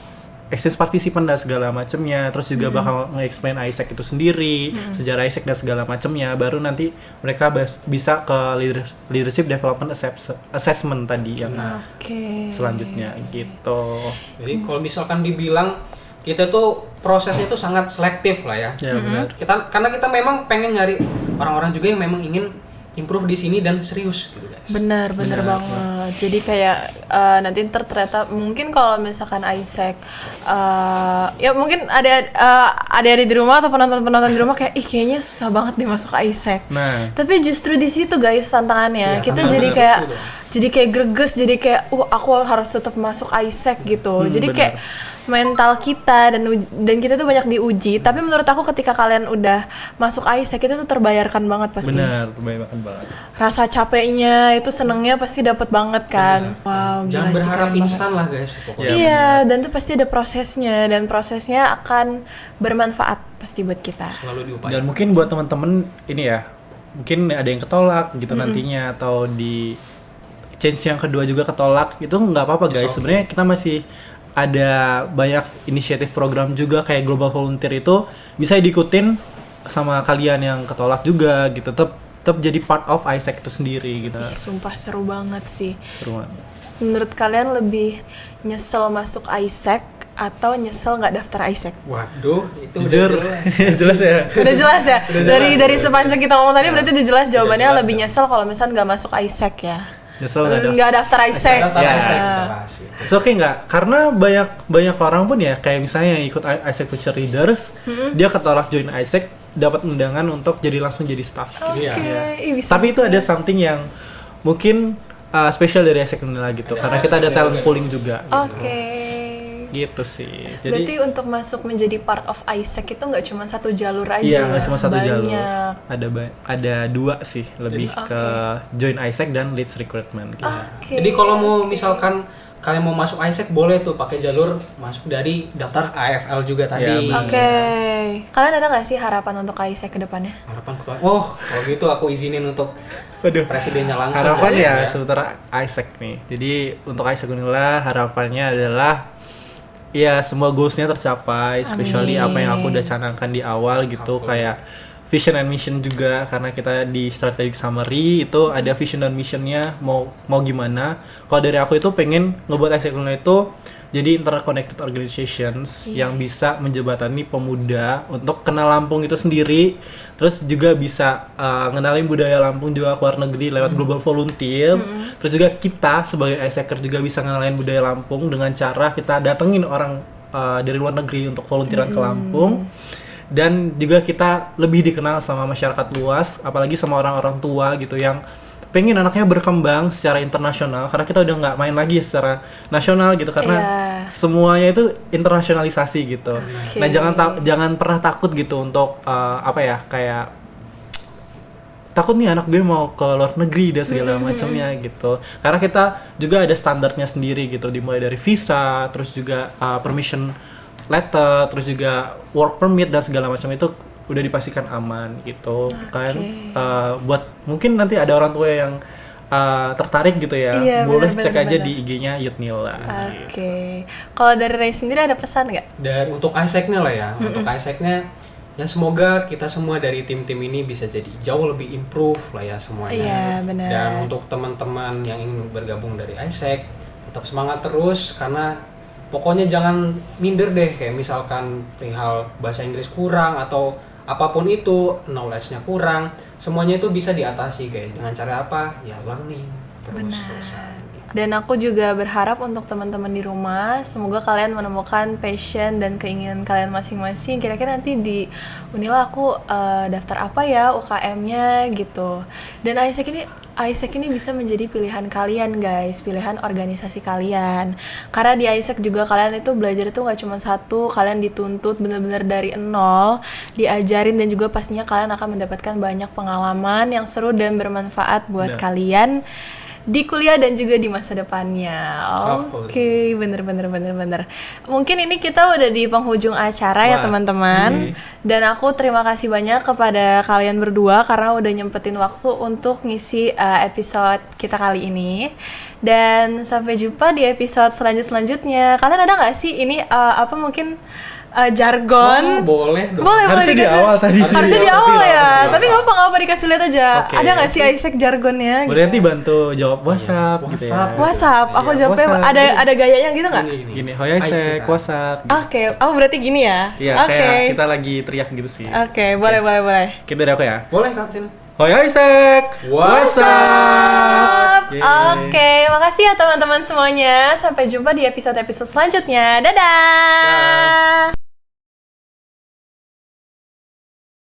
exchange partisipan dan segala macamnya, terus juga bakal nge-explain ISEC itu sendiri, sejarah ISEC dan segala macamnya. Baru nanti mereka bisa ke leadership development assessment tadi yang selanjutnya gitu. Jadi kalau misalkan dibilang kita tuh prosesnya itu sangat selektif lah ya. Ya benar. Karena kita memang pengen nyari orang-orang juga yang memang ingin improve di sini dan serius gitu guys. Benar banget. Jadi kayak nanti ternyata mungkin kalau misalkan ISEC ya mungkin ada di rumah atau penonton di rumah kayak kayaknya susah banget deh masuk ISEC. Tapi justru di situ guys tantangannya. Kita jadi kayak greges, jadi kayak aku harus tetap masuk ISEC gitu. Jadi kayak mental kita dan kita tuh banyak diuji. Tapi menurut aku ketika kalian udah masuk ISEC itu tuh terbayarkan banget pasti. Benar, terbayarkan banget. Rasa capeknya itu senengnya pasti dapat banget kan. Wow, jangan gila berharap sih, instan lah guys pokoknya. Iya, dan tuh pasti ada prosesnya dan prosesnya akan bermanfaat pasti buat kita. Selalu diupayakan. Dan mungkin buat teman-teman ini ya, mungkin ada yang ketolak gitu nantinya atau di change yang kedua juga ketolak, itu nggak apa-apa guys. Sebenarnya kita masih ada banyak inisiatif program juga kayak Global Volunteer itu bisa diikutin sama kalian yang ketolak juga gitu. Tetap jadi part of ISEC itu sendiri gitu. Sumpah seru banget sih. Seru banget. Menurut kalian lebih nyesel masuk ISEC atau nyesel nggak daftar ISEC? Waduh, itu jujur jelas ya. Udah jelas ya. Dari sepanjang kita ngomong tadi berarti udah jelas jawabannya lebih nyesel kalau misalnya nggak masuk ISEC ya. Nyesel nggak daftar ISEC. So oke nggak, karena banyak orang pun ya kayak misalnya yang ikut ISEC Future Leaders, dia ketolak join ISEC, dapat undangan untuk langsung jadi staff. Tapi itu ada something yang mungkin spesial dari ISEC Unila gitu, karena kita ada talent pooling juga. Gitu sih. Jadi, berarti untuk masuk menjadi part of ISEC itu nggak cuma satu jalur aja. Iya, nggak cuma satu jalur. Banyak. Ada 2 sih, lebih ke join ISEC dan leads recruitment. Gitu. Jadi kalau mau misalkan kalian mau masuk ISEC boleh tuh pakai jalur masuk dari daftar AFL juga tadi. Kalian ada nggak sih harapan untuk ISEC ke depannya? Harapan kalau gitu aku izinin untuk presidennya langsung. Harapan ya seputar ISEC nih. Jadi untuk ISEC Unila harapannya adalah ya semua goals-nya tercapai, especially apa yang aku udah canangkan di awal gitu, kayak vision and mission juga, karena kita di strategic summary itu ada vision dan missionnya mau gimana. Kalau dari aku itu pengen ngebuat ISEC Unila itu jadi interconnected organizations yang bisa menjembatani pemuda untuk kenal Lampung itu sendiri, terus juga bisa ngenalin budaya Lampung juga ke luar negeri lewat Global Volunteer. Terus juga kita sebagai ISECer juga bisa ngenalin budaya Lampung dengan cara kita datengin orang dari luar negeri untuk volunteeran ke Lampung. dan juga kita lebih dikenal sama masyarakat luas, apalagi sama orang-orang tua gitu yang pengen anaknya berkembang secara internasional, karena kita udah nggak main lagi secara nasional gitu, karena semuanya itu internasionalisasi gitu. Nah, jangan pernah takut gitu untuk kayak takut nih anak gue mau ke luar negeri dan segala macamnya gitu. Karena kita juga ada standarnya sendiri gitu, dimulai dari visa, terus juga permission letter, terus juga work permit dan segala macam itu udah dipastikan aman gitu kan. Buat mungkin nanti ada orang tua yang tertarik gitu ya, boleh cek aja di IG-nya Yudnila. Kalau dari Ray sendiri ada pesan nggak? Dan untuk Isaac-nya lah ya, untuk Isaac-nya ya semoga kita semua dari tim-tim ini bisa jadi jauh lebih improve lah ya semuanya. Benar. Dan untuk teman-teman yang ingin bergabung dari Isaac, tetap semangat terus, karena pokoknya jangan minder deh, kayak misalkan perihal bahasa Inggris kurang atau apapun itu, knowledge-nya kurang, semuanya itu bisa diatasi guys. Dengan cara apa? Ya learning terus-terusan. Dan aku juga berharap untuk teman-teman di rumah, semoga kalian menemukan passion dan keinginan kalian masing-masing. Kira-kira nanti di Unila aku daftar apa ya UKM-nya gitu. Dan Isaac ini bisa menjadi pilihan kalian guys, pilihan organisasi kalian. Karena di Isaac juga kalian itu belajar itu nggak cuma satu, kalian dituntut benar-benar dari nol, diajarin, dan juga pastinya kalian akan mendapatkan banyak pengalaman yang seru dan bermanfaat buat kalian di kuliah dan juga di masa depannya. Oke, bener. Mungkin ini kita udah di penghujung acara ya teman-teman. Dan aku terima kasih banyak kepada kalian berdua karena udah nyempetin waktu untuk ngisi episode kita kali ini. Dan sampai jumpa di episode selanjutnya. Kalian ada nggak sih ini mungkin jargon? Boleh. Harusnya di awal tadi sih. Harusnya di awal ya. Tapi nggak apa-apa dikasih lihat aja. Ada nggak sih Isaac jargonnya? Boleh nanti bantu jawab WhatsApp gitu ya. WhatsApp. Aku jawabnya ada gayanya gitu nggak? Gini, hoi Isaac, WhatsApp. Oke, berarti gini ya. Iya, kayak kita lagi teriak gitu sih. Oke, boleh. Kita dari aku ya. Boleh Kak, sini. Hoi Isaac, WhatsApp. Oke, makasih ya teman-teman semuanya. Sampai jumpa di episode-episode selanjutnya. Dadah.